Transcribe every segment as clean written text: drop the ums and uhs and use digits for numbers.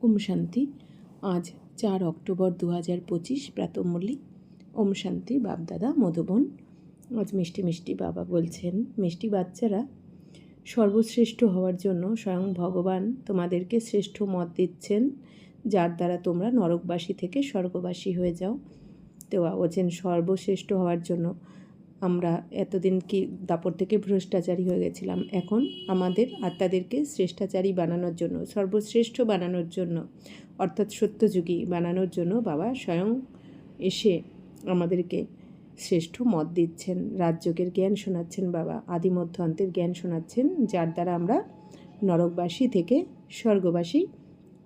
ওম শান্তি। আজ 4 অক্টোবর 2025 প্রাতঃমূল্যি। ওম শান্তি। বাপদাদা মধুবন। আজ মিষ্টি মিষ্টি বাবা বলছেন, মিষ্টি বাচ্চারা, সর্বশ্রেষ্ঠ হওয়ার জন্য স্বয়ং ভগবান তোমাদেরকে শ্রেষ্ঠ মত দিচ্ছেন, যার দ্বারা তোমরা নরকবাসী থেকে স্বর্গবাসী হয়ে যাও। তো বলছেন সর্বশ্রেষ্ঠ হওয়ার জন্য আমরা এতদিন কি দাপট থেকে ভ্রষ্টাচারী হয়ে গেছিলাম, এখন আমাদের আত্মাদেরকে শ্রেষ্ঠাচারী বানানোর জন্য, সর্বশ্রেষ্ঠ বানানোর জন্য, অর্থাৎ সত্যযুগী বানানোর জন্য বাবা স্বয়ং এসে আমাদেরকে শ্রেষ্ঠ মত দিচ্ছেন, রাজযোগের জ্ঞান শোনাচ্ছেন বাবা, আদি মধ্য অন্তের জ্ঞান শোনাচ্ছেন, যার দ্বারা আমরা নরকবাসী থেকে স্বর্গবাসী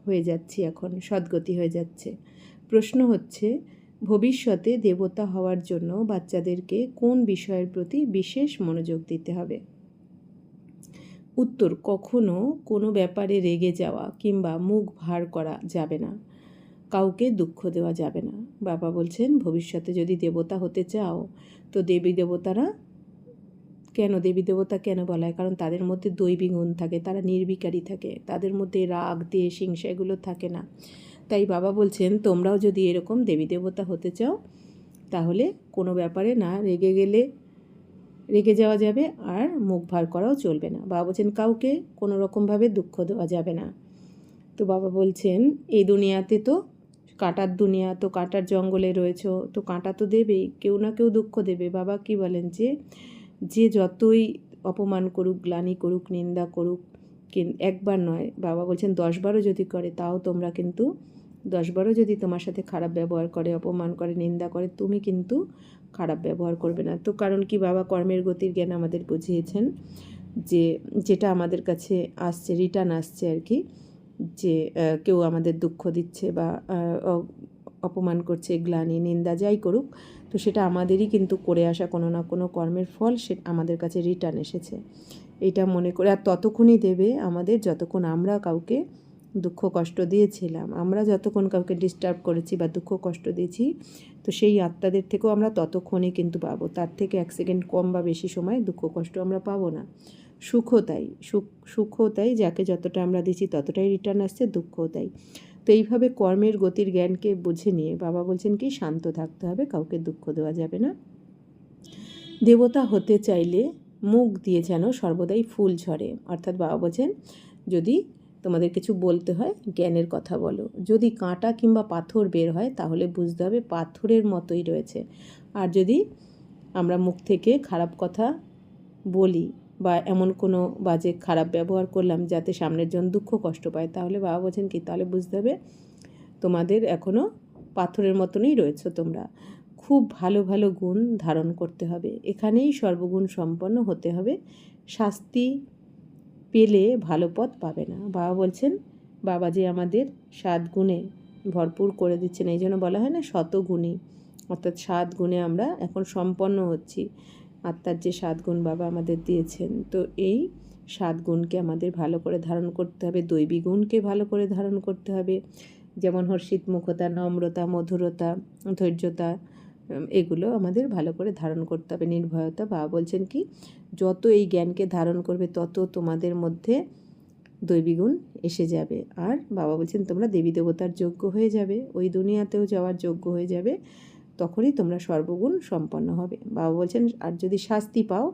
হয়ে যাচ্ছি, এখন সদ্গতি হয়ে যাচ্ছে। প্রশ্ন হচ্ছে, ভবিষ্যতে দেবতা হওয়ার জন্য বাচ্চাদেরকে কোন বিষয়ের প্রতি বিশেষ মনোযোগ দিতে হবে? উত্তর, কখনো কোনো ব্যাপারে রেগে যাওয়া কিংবা মুখ ভার করা যাবে না, কাউকে দুঃখ দেওয়া যাবে না। বাবা বলছেন ভবিষ্যতে যদি দেবতা হতে চাও তো দেবী দেবতারা দেবী দেবতা কেন বলা হয়? কারণ তাদের মধ্যে দৈবী গুণ থাকে, তারা নির্বিকারী থাকে, তাদের মধ্যে রাগ দ্বেষ হিংসা এগুলো থাকে না। তাই বাবা বলছেন তোমরাও যদি এরকম দেবী দেবতা হতে চাও তাহলে কোনো ব্যাপারে না রেগে যাওয়া যাবে, আর মুখ ভার করাও চলবে না। বাবা বলছেন কাউকে কোনো রকমভাবে দুঃখ দেওয়া যাবে না। তো বাবা বলছেন এই দুনিয়াতে তো কাঁটার দুনিয়া, তো কাঁটার জঙ্গলে রয়েছ, তো কাঁটা তো দেবেই, কেউ না কেউ দুঃখ দেবে। বাবা কি বলেন, যে যতই অপমান করুক, গ্লানি করুক, নিন্দা করুক, একবার নয়, বাবা বলছেন 10বারও যদি করে তাও তোমরা কিন্তু 10বারও যদি তোমার সাথে খারাপ ব্যবহার করে, অপমান করে, নিন্দা করে, তুমি কিন্তু খারাপ ব্যবহার করবে না। তো কারণ কি, বাবা কর্মের গতির জ্ঞান আমাদের বুঝিয়েছেন, যে যেটা আমাদের কাছে আসছে, রিটার্ন আসছে আর কি, যে কেউ আমাদের দুঃখ দিচ্ছে বা অপমান করছে, গ্লানি নিন্দা যাই করুক, তো সেটা আমাদেরই কিন্তু করে আসা কোনো না কোনো কর্মের ফল, সে আমাদের কাছে রিটার্ন এসেছে, এটা মনে করে। আর ততক্ষণই দেবে আমাদের যতক্ষণ আমরা কাউকে দুঃখ কষ্ট দিয়েছিলাম, আমরা যতক্ষণ কাউকে ডিস্টার্ব করেছি বা দুঃখ কষ্ট দিয়েছি, তো সেই আত্মাদের থেকেও আমরা ততক্ষণই কিন্তু পাবো। তার থেকে 1 সেকেন্ড কম বা বেশি সময় দুঃখ কষ্ট আমরা পাবো না। সুখও তাই, যাকে যতটা আমরা দিচ্ছি ততটাই রিটার্ন আসছে, দুঃখও তাই। তো এইভাবে কর্মের গতির জ্ঞানকে বুঝে নিয়ে বাবা বলছেন কি, শান্ত থাকতে হবে, কাউকে দুঃখ দেওয়া যাবে না। দেবতা হতে চাইলে মুখ দিয়ে যেন সর্বদাই ফুল ঝরে, অর্থাৎ বাবা বলছেন যদি তোমাদের কিছু বলতে হয় জ্ঞানের কথা বলো, যদি কাঁটা কিংবা পাথর বের হয় তাহলে বুঝতে হবে পাথরের মতোই রয়েছে। আর যদি আমরা মুখ থেকে খারাপ কথা বলি বা এমন কোনো বাজে খারাপ ব্যবহার করলাম যাতে সামনের জন দুঃখ কষ্ট পায়, তাহলে বাবা বলছেন কি, তাহলে বুঝতে হবে তোমাদের এখনও পাথরের মতনই রয়েছে, তোমরা খুব ভালো ভালো গুণ ধারণ করতে হবে, এখানেই সর্বগুণ সম্পন্ন হতে হবে, শাস্তি পেলে ভালো পথ পাবে না। বাবা বলছেন, বাবা যে আমাদের 7 গুণে ভরপুর করে দিচ্ছেন, এই জন্য বলা হয় না শতগুণী, অর্থাৎ 7 গুণে আমরা এখন সম্পন্ন হচ্ছি। আত্মার যে 7 গুণ বাবা আমাদের দিয়েছেন, তো এই 7 গুণকে আমাদের ভালো করে ধারণ করতে হবে, দৈবী গুণকে ভালো করে ধারণ করতে হবে, যেমন হর্ষিত মুখতা, নম্রতা, মধুরতা, ধৈর্যতা, এগুলো আমাদের ভালো করে ধারণ করতে হবে, নির্ভয়তা। বাবা বলছেন কি, যত এই জ্ঞানকে ধারণ করবে তত তোমাদের মধ্যে দৈবী গুণ এসে যাবে, আর বাবা বলছেন তোমরা দেবী দেবতার যোগ্য হয়ে যাবে, ওই দুনিয়াতেও যাওয়ার যোগ্য হয়ে যাবে, তখনই তোমরা সর্বগুণ সম্পন্ন হবে। বাবা বলছেন আর যদি শাস্তি পাও,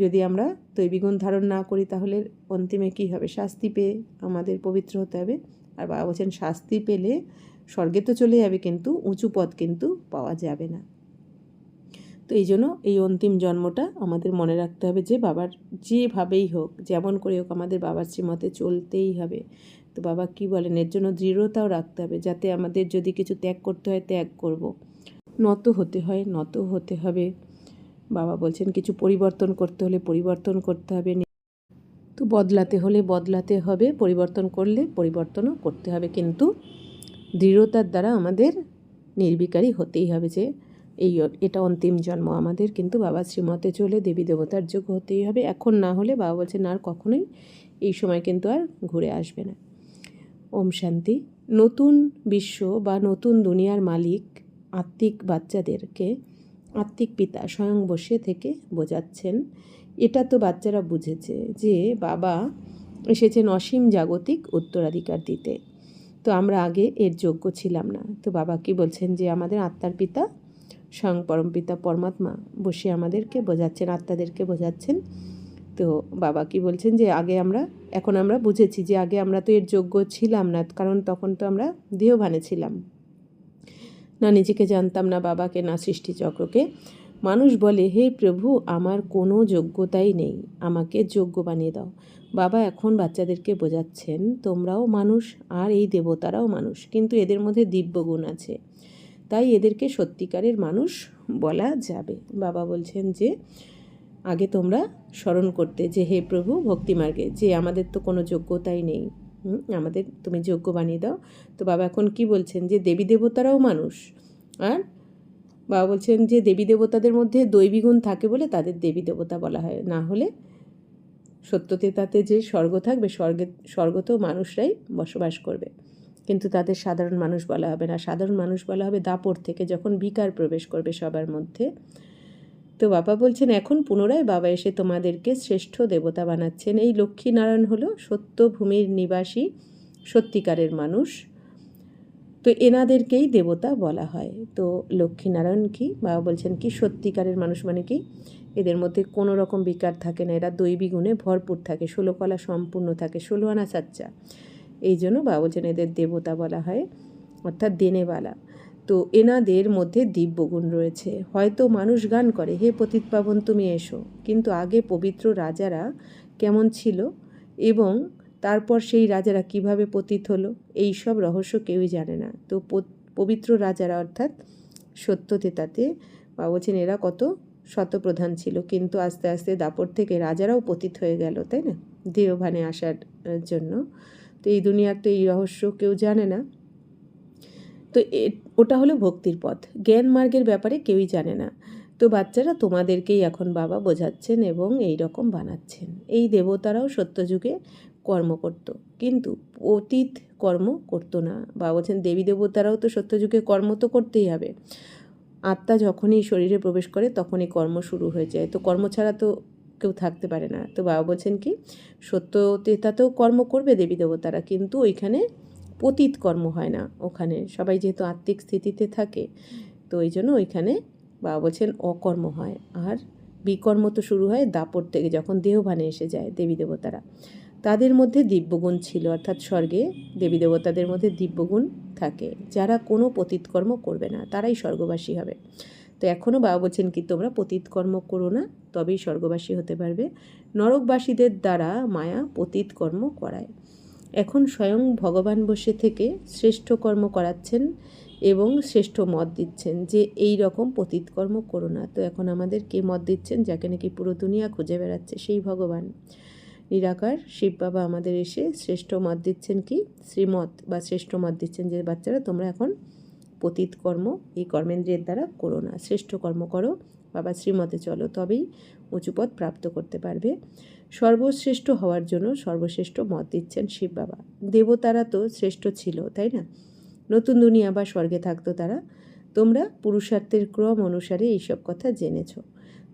যদি আমরা দৈবী গুণ ধারণ না করি, তাহলে অন্তিমে কী হবে, শাস্তি পেয়ে আমাদের পবিত্র হতে হবে। আর বাবা বলছেন শাস্তি পেলে স্বর্গে তো চলে যাবে, কিন্তু উঁচু পদ কিন্তু পাওয়া যাবে না। তো এই জন্য এই অন্তিম জন্মটা আমাদের মনে রাখতে হবে যে বাবার যেভাবেই হোক, যেমন করে হোক, আমাদের বাবার শ্রীমতে চলতেই হবে। তো বাবা কি বলেন, এর জন্য দৃঢ়তাও রাখতে হবে, যাতে আমাদের যদি কিছু ত্যাগ করতে হয় ত্যাগ করব, নত হতে হয় নত হতে হবে। বাবা বলছেন কিছু পরিবর্তন করতে হলে পরিবর্তন করতে হবে, তো বদলাতে হলে বদলাতে হবে, পরিবর্তন করলে পরিবর্তনও করতে হবে, কিন্তু দৃঢ়তার দ্বারা আমাদের নির্বিকারী হতেই হবে, যে এটা অন্তিম জন্ম আমাদের, কিন্তু বাবা শ্রীমতে চলে দেবী দেবতার যোগ্য হতেই হবে। এখন না হলে বাবা বলছেন আর কখনোই এই সময় কিন্তু আর ঘুরে আসবে না। ওম শান্তি। নতুন বিশ্ব বা নতুন দুনিয়ার মালিক আত্মিক বাচ্চাদেরকে আত্মিক পিতা স্বয়ং বসে থেকে বোঝাচ্ছেন। এটা তো বাচ্চারা বুঝেছে যে বাবা এসেছেন অসীম জাগতিক উত্তরাধিকার দিতে, তো আমরা আগে এর যোগ্য ছিলাম না। তো বাবা কি বলছেন যে আমাদের আত্মার পিতা স্বয়ং পরমপিতা পরমাত্মা বসে আমাদেরকে বোঝাচ্ছেন, আত্মাদেরকে বোঝাচ্ছেন। তো বাবা কি বলছেন যে এখন আমরা বুঝেছি যে আগে আমরা তো এর যোগ্য ছিলাম না, কারণ তখন তো আমরা দেহভানে ছিলাম, না নিজেকে জানতাম, না বাবাকে, না সৃষ্টিচক্রকে। মানুষ বলে, হে প্রভু, আমার কোনো যোগ্যতাই নেই, আমাকে যোগ্য বানিয়ে দাও। বাবা এখন বাচ্চাদেরকে বোঝাচ্ছেন তোমরাও মানুষ আর এই দেবতারাও মানুষ, কিন্তু এদের মধ্যে দিব্যগুণ আছে, তাই এদেরকে সত্যিকারের মানুষ বলা যাবে। বাবা বলছেন যে আগে তোমরা স্মরণ করতে যে হে প্রভু ভক্তিমার্গে যে আমাদের তো কোনো যোগ্যতাই নেই, আমাদের তুমি যোগ্য বানিয়ে দাও। তো বাবা এখন কি বলছেন যে দেবী দেবতারাও মানুষ, আর বাবা বলছেন যে দেবী দেবতাদের মধ্যে দৈবী গুণ থাকে বলে তাদের দেবী দেবতা বলা হয়, না হলে সত্যতে তাতে যে স্বর্গ থাকবে, স্বর্গতেও মানুষরাই বসবাস করবে, কিন্তু তাদের সাধারণ মানুষ বলা হবে না। সাধারণ মানুষ বলা হবে দাপর থেকে, যখন বিকার প্রবেশ করবে সবার মধ্যে। তো বাবা বলছেন এখন পুনরায় বাবা এসে তোমাদেরকে শ্রেষ্ঠ দেবতা বানাচ্ছেন। এই লক্ষ্মীনারায়ণ হলো সত্য ভূমির নিবাসী সত্যিকারের মানুষ, তো এনাদেরকেই দেবতা বলা হয়। তো লক্ষ্মীনারায়ণ কি বাবা বলছেন কি সত্যিকারের মানুষ মানে কি এদের মধ্যে কোনো রকম বিকার থাকে না, এরা দৈবী গুণে ভরপুর থাকে, 16 কলা সম্পূর্ণ থাকে, 16 আনা সাচ্চা। এই জন্য বাবা বলছেন এদের দেবতা বলা হয়, অর্থাৎ দেনেওয়ালা। তো এনাদের মধ্যে দিব্যগুণ রয়েছে। হয়তো মানুষ গান করে হে পতিত পাবন তুমি এসো, কিন্তু আগে পবিত্র রাজারা কেমন ছিল এবং তারপর সেই রাজারা কিভাবে পতিত হলো, এই সব রহস্য কেউই জানে না। তো পবিত্র রাজারা অর্থাৎ সত্যতেতাতে বাবা বলছেন এরা কত শতপ্রধান ছিল, কিন্তু আস্তে আস্তে দাপর থেকে রাজারাও পতিত হয়ে গেল, তাই না, দেহভানে আসার জন্য। তো এই দুনিয়ার তো এই রহস্য কেউ জানে না। তো ওটা হলো ভক্তির পথ, জ্ঞান মার্গের ব্যাপারে কেউই জানে না। তো বাচ্চারা তোমাদেরকেই এখন বাবা বোঝাচ্ছেন এবং এই রকম বানাচ্ছেন। এই দেবতারাও সত্যযুগে কর্ম করত, কিন্তু অতীত কর্ম করতো না। বাবা বলছেন দেবী দেবতারাও তো সত্যযুগে কর্ম তো করতেই হবে। আত্মা যখনই শরীরে প্রবেশ করে তখনই কর্ম শুরু হয়ে যায়, তো কর্ম ছাড়া তো কেউ থাকতে পারে না। তো বাবা বলছেন কি সত্যতেতাতেও কর্ম করবে দেবী দেবতারা, কিন্তু ওইখানে পতিত কর্ম হয় না, ওখানে সবাই যেহেতু আত্মিক স্থিতিতে থাকে, তো ওই জন্য ওইখানে বাবা বলছেন অকর্ম হয়। আর বিকর্ম তো শুরু হয় দাপর থেকে, যখন দেহভানে এসে যায় দেবী দেবতারা। তাদের মধ্যে দিব্যগুণ ছিল, অর্থাৎ স্বর্গে দেবী দেবতাদের মধ্যে দিব্যগুণ থাকে, যারা কোনো পতিতকর্ম করবে না তারাই স্বর্গবাসী হবে। তো এখনও বাবা বলছেন কি তোমরা পতিতকর্ম করো না, তবেই স্বর্গবাসী হতে পারবে। নরকবাসীদের দ্বারা মায়া পতিতকর্ম করায়। এখন স্বয়ং ভগবান বসে থেকে শ্রেষ্ঠ কর্ম করাচ্ছেন এবং শ্রেষ্ঠ মত দিচ্ছেন যে এই রকম পতিতকর্ম করো না। তো এখন আমাদের কে মত দিচ্ছেন, যাকে নাকি পুরো দুনিয়া খুঁজে বেড়াচ্ছে, সেই ভগবান নিরাকার শিব বাবা আমাদের এসে শ্রেষ্ঠ মত দিচ্ছেন, কি শ্রীমত বা শ্রেষ্ঠ মত দিচ্ছেন যে বাচ্চারা তোমরা এখন পতিত কর্ম এই কর্মেন্দ্রিয়ের দ্বারা করো না, শ্রেষ্ঠ কর্ম করো, বাবা শ্রীমতে চলো, তবেই উঁচু পদ প্রাপ্ত করতে পারবে। সর্বশ্রেষ্ঠ হওয়ার জন্য সর্বশ্রেষ্ঠ মত দিচ্ছেন শিব বাবা। দেবতারা তো শ্রেষ্ঠ ছিল, তাই না, নতুন দুনিয়া বা স্বর্গে থাকতো তারা। তোমরা পুরুষার্থের ক্রম অনুসারে এইসব কথা জেনেছ,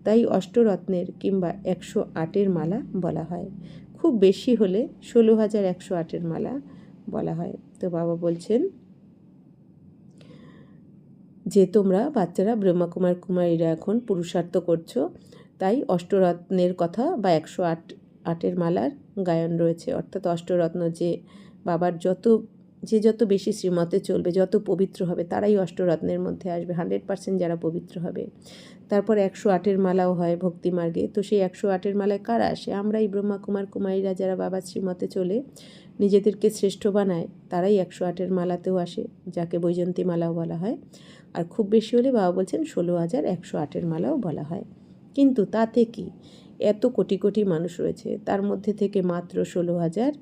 তাই অষ্টরত্নের কিংবা 108-এর মালা বলা হয়, খুব বেশি হলে 16,108-এর মালা বলা হয়। তো বাবা বলছেন যে তোমরা বাচ্চারা ব্রহ্মাকুমার কুমারীরা এখন পুরুষার্থ করছো, তাই অষ্টরত্নের কথা বা 108-এর মালার গায়ন রয়েছে, অর্থাৎ অষ্টরত্ন যে বাবার যত বেশি শ্রীমতে চলবে, যত পবিত্র হবে, তারাই অষ্টরত্নের মধ্যে আসবে, 100% যারা পবিত্র হবে। তারপর 108-এর মালাও হয় ভক্তিমার্গে। তো সেই 108-এর মালায় কারা আসে? আমরা এই ব্রহ্মাকুমার কুমারীরা যারা বাবার শ্রীমতে চলে নিজেদেরকে শ্রেষ্ঠ বানায়, তারাই 108-এর মালাতেও আসে, যাকে বৈজন্তী মালাও বলা হয়। আর খুব বেশি হলে বাবা বলছেন 16,108-এর মালাও বলা হয়। কিন্তু তাতে কি, এত কোটি কোটি মানুষ রয়েছে, তার মধ্যে থেকে মাত্র 16,000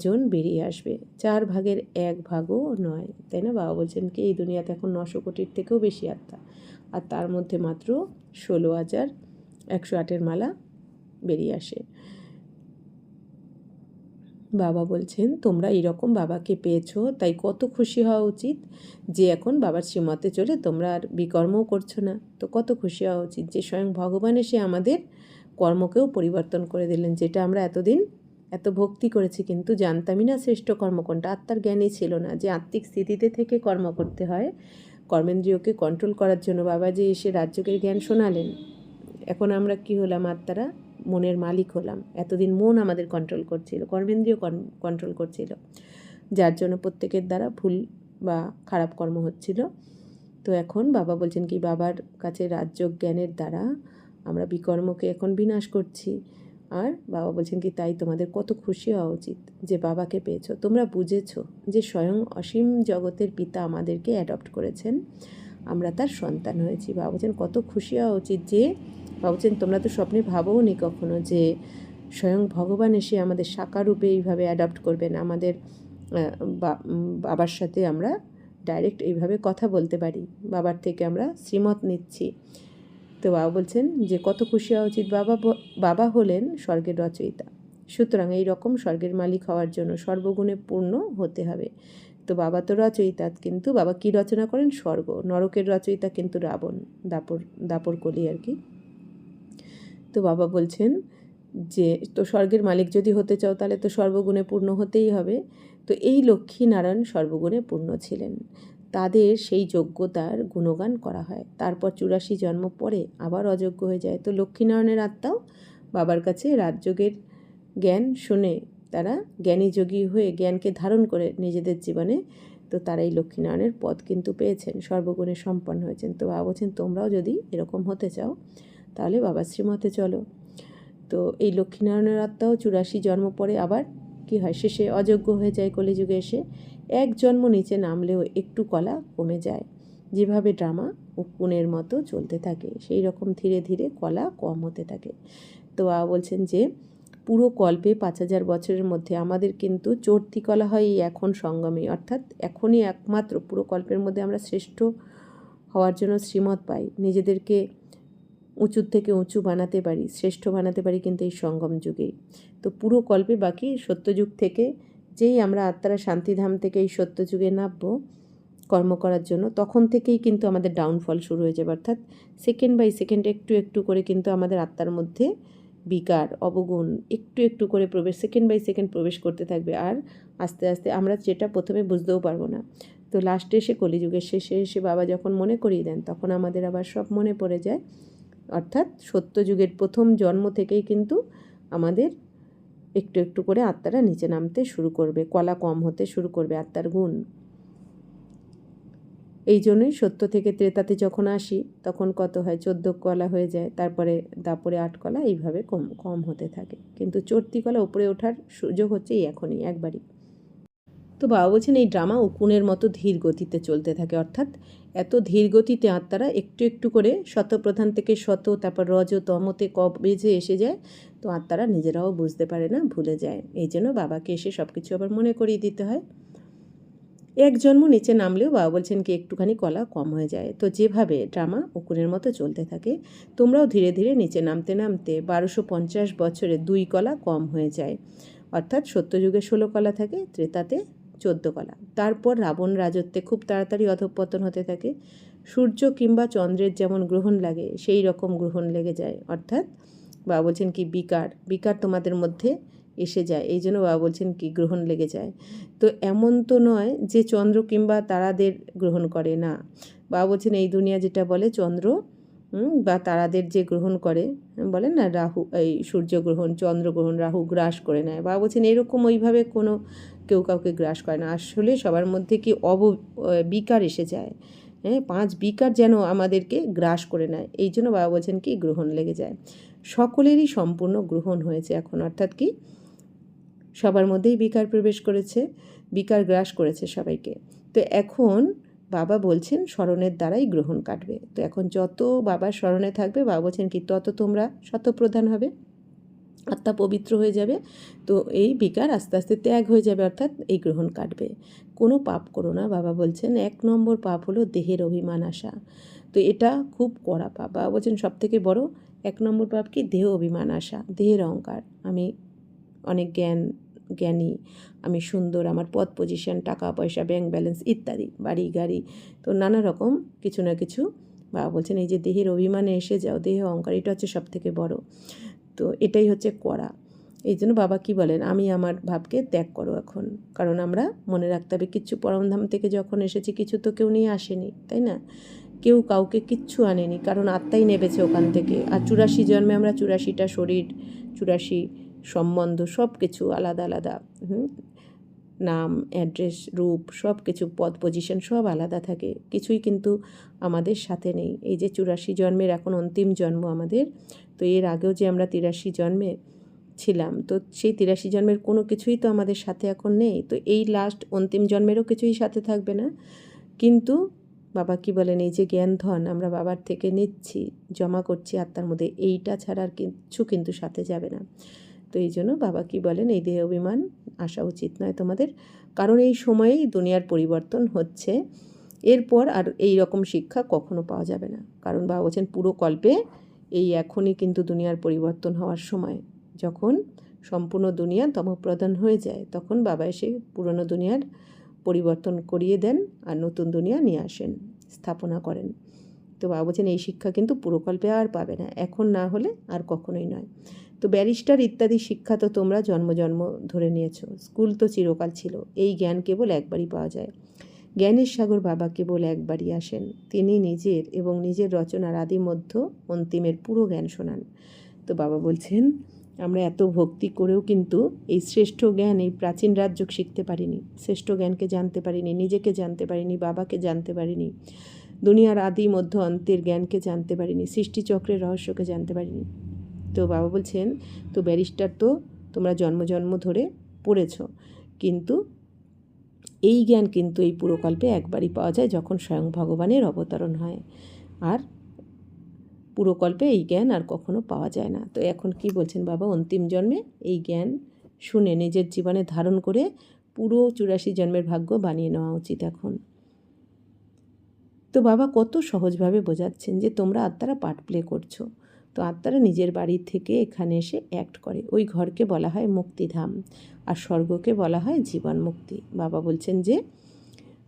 জন বেরিয়ে আসবে, 4 ভাগের 1 ভাগও নয়, তাই না। বাবা বলছেন কি এই দুনিয়াতে এখন 900 কোটির থেকেও বেশি আত্মা, আর তার মধ্যে মাত্র 16,108-এর মালা বেরিয়ে আসে। বাবা বলছেন তোমরা এরকম বাবাকে পেয়েছো, তাই কত খুশি হওয়া উচিত যে এখন বাবার শ্রীমতে চলে তোমরা আর বিকর্মও করছো না। তো কত খুশি হওয়া উচিত যে স্বয়ং ভগবান এসে আমাদের কর্মকেও পরিবর্তন করে দিলেন, যেটা আমরা এতদিন এত ভক্তি করেছি, কিন্তু জানতামই না শ্রেষ্ঠ কর্ম কোনটা। আত্মার জ্ঞানই ছিল না যে আত্মিক স্থিতিতে থেকে কর্ম করতে হয়। কর্মেন্দ্রিয়কে কন্ট্রোল করার জন্য বাবাজি এসে রাজযোগের জ্ঞান শোনালেন। এখন আমরা কি হলাম? আত্মারা মনের মালিক হলাম। এতদিন মন আমাদের কন্ট্রোল করছিল, কর্মেন্দ্রিয় কন্ট্রোল করছিল, যার জন্য প্রত্যেকের দ্বারা ভুল বা খারাপ কর্ম হচ্ছিল। তো এখন বাবা বলছেন কি, বাবার কাছে রাজযোগ জ্ঞানের দ্বারা আমরা বিকর্মকে এখন বিনাশ করছি। আর বাবা বলছেন কি, তাই তোমাদের কত খুশি হওয়া উচিত যে বাবাকে পেয়েছো। তোমরা বুঝেছো যে স্বয়ং অসীম জগতের পিতা আমাদেরকে অ্যাডপ্ট করেছেন, আমরা তার সন্তান হয়েছি। বাবা বলছেন কত খুশি হওয়া উচিত। যে বাবা বলছেন তোমরা তো স্বপ্নে ভাবও নি কখনো যে স্বয়ং ভগবান এসে আমাদের সাকার রূপে এইভাবে অ্যাডপ্ট করবেন। আমাদের বাবার সাথে আমরা ডাইরেক্ট এইভাবে কথা বলতে পারি, বাবার থেকে আমরা শ্রীমত নিচ্ছি। তো বাবা বলছেন যে কত খুশি হওয়া উচিত। বাবা হলেন স্বর্গের রচয়িতা, সুতরাং এই রকম স্বর্গের মালিক হওয়ার জন্য সর্বগুণে পূর্ণ হতে হবে। তো বাবা তো রচয়িতা, কিন্তু বাবা কি রচনা করেন? স্বর্গ। নরকের রচয়িতা কিন্তু রাবণ, দাপর কলি আর কি। তো বাবা বলছেন যে তো স্বর্গের মালিক যদি হতে চাও তাহলে তো সর্বগুণে পূর্ণ হতেই হবে। তো এই লক্ষ্মীনারায়ণ সর্বগুণে পূর্ণ ছিলেন, তাদের সেই যোগ্যতার গুণগান করা হয়। তারপর 84 জন্ম পরে আবার অযোগ্য হয়ে যায়। তো লক্ষ্মীনারায়ণের আত্মাও বাবার কাছে রাজযোগের জ্ঞান শুনে তারা জ্ঞানী যোগী হয়ে জ্ঞানকে ধারণ করে নিজেদের জীবনে, তো তারা এই লক্ষ্মীনারায়ণের পদ কিন্তু পেয়েছেন, সর্বগুণে সম্পন্ন হয়েছেন। তো বাবা বলছেন তোমরাও যদি এরকম হতে চাও তাহলে বাবার শ্রীমতে চলো। তো এই লক্ষ্মীনারায়ণের আত্মাও 84 জন্ম পরে আবার কি হয়, শেষে অযোগ্য হয়ে যায়। কলিযুগে এসে এক জন্ম নিচে নামলেও একটু কলা কমে যায়। যেভাবে ড্রামা উকুনের মতো চলতে থাকে, সেই রকম ধীরে ধীরে কলা কম হতে থাকে। তো বাবা বলছেন যে পুরো কল্পে 5000 বছরের মধ্যে আমাদের কিন্তু চড়তি কলা হয় এই এখন সঙ্গমে, অর্থাৎ এখনই একমাত্র পুরো কল্পের মধ্যে আমরা শ্রেষ্ঠ হওয়ার জন্য শ্রীমত পাই, নিজেদেরকে উঁচুর থেকে উঁচু বানাতে পারি, শ্রেষ্ঠ বানাতে পারি কিন্তু এই সঙ্গম যুগেই। তো পুরো কল্পে বাকি সত্যযুগ থেকে যেই আমরা আত্মারা শান্তিধাম থেকে এই সত্যযুগে নামবো কর্ম করার জন্য, তখন থেকেই কিন্তু আমাদের ডাউনফল শুরু হয়ে যাবে। অর্থাৎ সেকেন্ড বাই সেকেন্ড একটু একটু করে কিন্তু আমাদের আত্মার মধ্যে বিকার অবগুণ একটু একটু করে সেকেন্ড বাই সেকেন্ড প্রবেশ করতে থাকবে। আর আস্তে আস্তে আমরা যেটা প্রথমে বুঝতেও পারবো না। তো লাস্টে এসে কলিযুগের শেষে এসে বাবা যখন মনে করিয়ে দেন, তখন আমাদের আবার সব মনে পড়ে যায়। অর্থাৎ সত্যযুগের প্রথম জন্ম থেকেই কিন্তু আমাদের একটু একটু করে আত্মারা নিচে নামতে শুরু করবে, কলা কম হতে শুরু করবে আত্মার গুণ। এই জন্যই সত্য থেকে ত্রেতাতে যখন আসি তখন কত হয়, 14 কলা হয়ে যায়, তারপরে দাপরে 8 কলা, এইভাবে কম কম হতে থাকে। কিন্তু চড়তি কলা উপরে ওঠার সুযোগ হচ্ছে এই এখনই একবারই। তো বাবা বলছেন এই ড্রামা উকুনের মতো ধীর গতিতে চলতে থাকে, অর্থাৎ এত ধীর গতিতে আত্মারা একটু একটু করে শতপ্রধান থেকে শত, তারপর রজ তমতে কবে যে এসে যায়, তো আত্মারা নিজেরাও বুঝতে পারে না, ভুলে যায়। এই জন্য বাবাকে এসে সব কিছু আবার মনে করিয়ে দিতে হয়। এক জন্ম নিচে নামলেও বাবা বলছেন কি একটুখানি কলা কম হয়ে যায়। তো যেভাবে ড্রামা উকুনের মতো চলতে থাকে, তোমরাও ধীরে ধীরে নিচে নামতে নামতে 1250 বছরে 2 কলা কম হয়ে যায়। অর্থাৎ সত্যযুগে 16 কলা থাকে, ত্রেতাতে 14 কলা। তারপর রাবণ রাজত্বে খুব তাড়াতাড়ি অধঃপতন হতে থাকে। সূর্য কিংবা চন্দ্রের যেমন গ্রহণ লাগে সেই রকম গ্রহণ লেগে যায়। অর্থাৎ বাবা বলছেন কি বিকার তোমাদের মধ্যে এসে যায়, এই জন্য বাবা বলছেন কি গ্রহণ লেগে যায়। তো এমন তো নয় যে চন্দ্র কিংবা তারাদের গ্রহণ করে না। বাবা বলছেন এই দুনিয়া যেটা বলে চন্দ্র বা তারাদের যে গ্রহণ করে, বলেন না রাহু, এই সূর্যগ্রহণ, চন্দ্রগ্রহণ রাহু গ্রাস করে নেয়। বাবা বলছেন এরকম ওইভাবে কোনো কেউ কাউকে গ্রাস করে না। আসলে সবার মধ্যে কি বিকার এসে যায়, 5 বিকার যেন আমাদেরকে গ্রাস করে নেয়। এই জন্য বাবা বলছেন কি গ্রহণ লেগে যায়। সকলেরই সম্পূর্ণ গ্রহণ হয়েছে এখন, অর্থাৎ কি সবার মধ্যেই বিকার প্রবেশ করেছে, বিকার গ্রাস করেছে সবাইকে। তো এখন বাবা বলছেন স্মরণের দ্বারাই গ্রহণ কাটবে। তো এখন যত বাবার স্মরণে থাকবে, বাবা বলছেন কি তত তোমরা শতপ্রধান হবে, আত্মা পবিত্র হয়ে যাবে। তো এই বিকার আস্তে আস্তে ত্যাগ হয়ে যাবে, অর্থাৎ এই গ্রহণ কাটবে। কোনো পাপ করো না, বাবা বলছেন 1 নম্বর পাপ হলো দেহের অভিমান আসা। তো এটা খুব কড়া পাপ। বাবা বলছেন সবথেকে বড় 1 নম্বর পাপ কি, দেহ অভিমান আসা, দেহের অহংকার। আমি অনেক জ্ঞানী, আমি সুন্দর, আমার পদ পজিশন, টাকা পয়সা, ব্যাংক ব্যালেন্স ইত্যাদি, বাড়ি গাড়ি, তো নানা রকম কিছু না কিছু। বাবা বলছেন এই যে দেহের অভিমানে এসে যাও, দেহ অহংকার, এটা হচ্ছে সবথেকে বড়। তো এটাই হচ্ছে কড়া। এই জন্য বাবা কি বলেন, আমি আমার ভাবকে ত্যাগ করো এখন। কারণ আমরা মনে রাখতে হবে, কিচ্ছু পরমধাম থেকে যখন এসেছি কিছু তো কেউ নিয়ে আসেনি, তাই না? কেউ কাউকে কিচ্ছু আনেনি, কারণ আত্মাই নেবেছে ওখান থেকে। আর 84 জন্মে আমরা 84টা শরীর, 84 সম্বন্ধ, সব কিছু আলাদা আলাদা, নাম, অ্যাড্রেস, রূপ, সব কিছু, পদ, পজিশন সব আলাদা থাকে। কিছুই কিন্তু আমাদের সাথে নেই। এই যে 84 জন্মের এখন অন্তিম জন্ম আমাদের, তো এর আগেও যে আমরা 83 জন্মে ছিলাম, তো সেই 83 জন্মের কোনো কিছুই তো আমাদের সাথে এখন নেই। তো এই লাস্ট অন্তিম জন্মেরও কিছুই সাথে থাকবে না। কিন্তু বাবা কি বলেন, এই যে জ্ঞান ধন আমরা বাবার থেকে নিচ্ছি, জমা করছি আত্মার মধ্যে, এইটা ছাড়া আর কিচ্ছু কিন্তু সাথে যাবে না। তো এই জন্য বাবা কি বলেন, এই দেহ অভিমান আসা উচিত নয় তোমাদের, কারণ এই সময়েই দুনিয়ার পরিবর্তন হচ্ছে। এরপর আর এই রকম শিক্ষা কখনো পাওয়া যাবে না, কারণ বাবা বলছেন পুরো কল্পে এই এখনই কিন্তু দুনিয়ার পরিবর্তন হওয়ার সময়। যখন সম্পূর্ণ দুনিয়া তমপ্রধান হয়ে যায়, তখন বাবা এসে পুরনো দুনিয়ার পরিবর্তন করিয়ে দেন আর নতুন দুনিয়া নিয়ে আসেন, স্থাপনা করেন। তো বাবা বলছেন এই শিক্ষা কিন্তু পুরোকল্পে আর পাবে না, এখন না হলে আর কখনোই নয়। তো ব্যারিস্টার ইত্যাদি শিক্ষা তো তোমরা জন্ম জন্ম ধরে নিয়েছো, স্কুল তো চিরকাল ছিল। এই জ্ঞান কেবল একবারই পাওয়া যায়। জ্ঞানের সাগর বাবা কেবল একবারই আসেন। তিনি নিজের এবং নিজের রচনার আদি মধ্য অন্তিমের পুরো জ্ঞান শোনান। তো বাবা বলছেন আমরা এত ভক্তি করেও কিন্তু এই শ্রেষ্ঠ জ্ঞান, এই প্রাচীন রাজ্য শিখতে পারিনি, শ্রেষ্ঠ জ্ঞানকে জানতে পারিনি, নিজেকে জানতে পারিনি, বাবাকে জানতে পারিনি, দুনিয়ার আদি মধ্য অন্তের জ্ঞানকে জানতে পারিনি, সৃষ্টিচক্রের রহস্যকে জানতে পারিনি। তো বাবা বলছেন তো ব্যারিস্টার তো তোমরা জন্ম জন্ম ধরে পড়েছ, কিন্তু এই জ্ঞান কিন্তু এই পুরোকল্পে একবারই পাওয়া যায়, যখন স্বয়ং ভগবানের অবতরণ হয়। আর পুরোকল্পে এই জ্ঞান আর কখনো পাওয়া যায় না। তো এখন কি বলছেন বাবা, অন্তিম জন্মে এই জ্ঞান শুনে নিজের জীবনে ধারণ করে পুরো 84 জন্মের ভাগ্য বানিয়ে নেওয়া উচিত এখন। তো বাবা কত সহজভাবে বোঝাচ্ছেন যে তোমরা আত্মারা পার্ট প্লে করছো। তো আত্মারা নিজের বাড়ি থেকে এখানে এসে অ্যাক্ট করে। ওই ঘরকে বলা হয় মুক্তিধাম, আর স্বর্গকে বলা হয় জীবন মুক্তি। বাবা বলছেন যে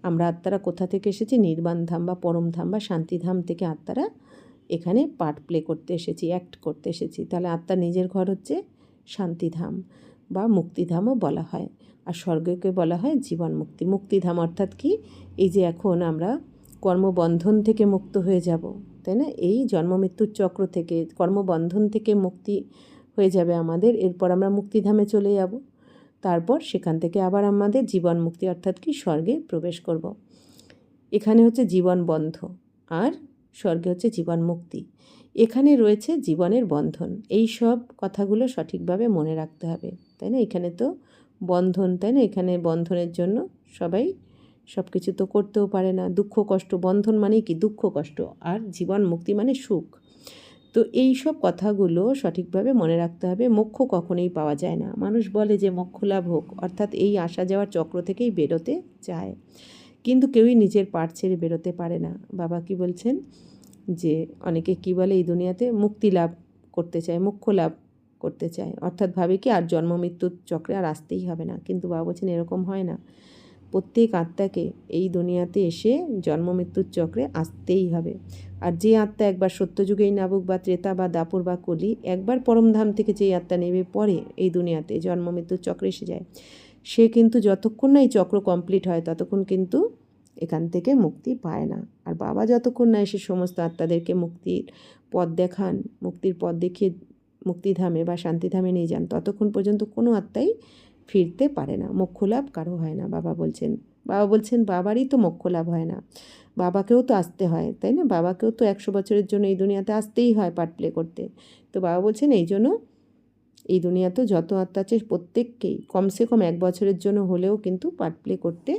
আমরা আত্মারা কোথা থেকে এসেছি, নির্বাণ ধাম বা পরমধাম বা শান্তিধাম থেকে আত্মারা এখানে পার্ট প্লে করতে এসেছি, অ্যাক্ট করতে এসেছি। তাহলে আত্মার নিজের ঘর হচ্ছে শান্তিধাম বা মুক্তিধামও বলা হয়, আর স্বর্গকে বলা হয় জীবন মুক্তি। মুক্তিধাম অর্থাৎ কি, এই যে এখন আমরা কর্মবন্ধন থেকে মুক্ত হয়ে যাব, তাই না? এই জন্মমৃত্যুর চক্র থেকে, কর্মবন্ধন থেকে মুক্তি হয়ে যাবে আমাদের। এরপর আমরা মুক্তিধামে চলে যাব, তারপর সেখান থেকে আবার আমাদের জীবন মুক্তি অর্থাৎ কি স্বর্গে প্রবেশ করব। এখানে হচ্ছে জীবন বন্ধ আর স্বর্গে হচ্ছে জীবন মুক্তি। এখানে রয়েছে জীবনের বন্ধন। এই সব কথাগুলো সঠিকভাবে মনে রাখতে হবে, তাই না? এখানে তো বন্ধন, তাই না? এখানে বন্ধনের জন্য সবাই সব কিছু তো করতেও পারে না, দুঃখ কষ্ট। বন্ধন মানে কি, দুঃখ কষ্ট, আর জীবন মুক্তি মানে সুখ। তো এই সব কথাগুলো সঠিকভাবে মনে রাখতে হবে। মোক্ষ কখনোই পাওয়া যায় না। মানুষ বলে যে মোক্ষ লাভ হোক, অর্থাৎ এই আসা যাওয়ার চক্র থেকেই বেরোতে চায়, কিন্তু কেউই নিজের পাট ছেড়ে বেরোতে পারে না। বাবা কি বলছেন যে অনেকে কি বলে, এই দুনিয়াতে মুক্তি লাভ করতে চায়, মোক্ষ লাভ করতে চায়, অর্থাৎ ভাবে কি আর জন্ম মৃত্যুর চক্রে আর আসতেই হবে না। কিন্তু বাবা বলছেন এরকম হয় না। প্রত্যেক আত্মাকে এই দুনিয়াতে এসে জন্ম মৃত্যুর চক্রে আসতেই হবে। আর যে আত্মা একবার সত্যযুগেই নাবুক বা ত্রেতা বা দাপর বা কলি, একবার পরমধাম থেকে যেই আত্মা নেবে পরে এই দুনিয়াতে জন্ম মৃত্যুর চক্রে এসে যায়, সে কিন্তু যতক্ষণ না এই চক্র কমপ্লিট হয় ততক্ষণ কিন্তু এখান থেকে মুক্তি পায় না। আর বাবা যতক্ষণ না এসে সমস্ত আত্মাদেরকে মুক্তির পথ দেখান, মুক্তির পথ দেখিয়ে মুক্তিধামে বা শান্তিধামে নিয়ে যান, ততক্ষণ পর্যন্ত কোনো আত্মাই ফিরতে পারে না, মোক্ষ লাভ কারো হয় না। বাবা বলছেন বাবারই তো মোক্ষ লাভ হয় না, বাবাকেও তো আসতে হয়, তাই না? বাবাকেও তো 100 বছরের জন্য এই দুনিয়াতে আসতেই হয় পার্ট প্লে করতে। তো বাবা বলছেন এই জন্য এই দুনিয়াতে যত আত্মা আছে প্রত্যেককেই কমসে কম 1 বছরের জন্য হলেও কিন্তু পার্ট প্লে করতে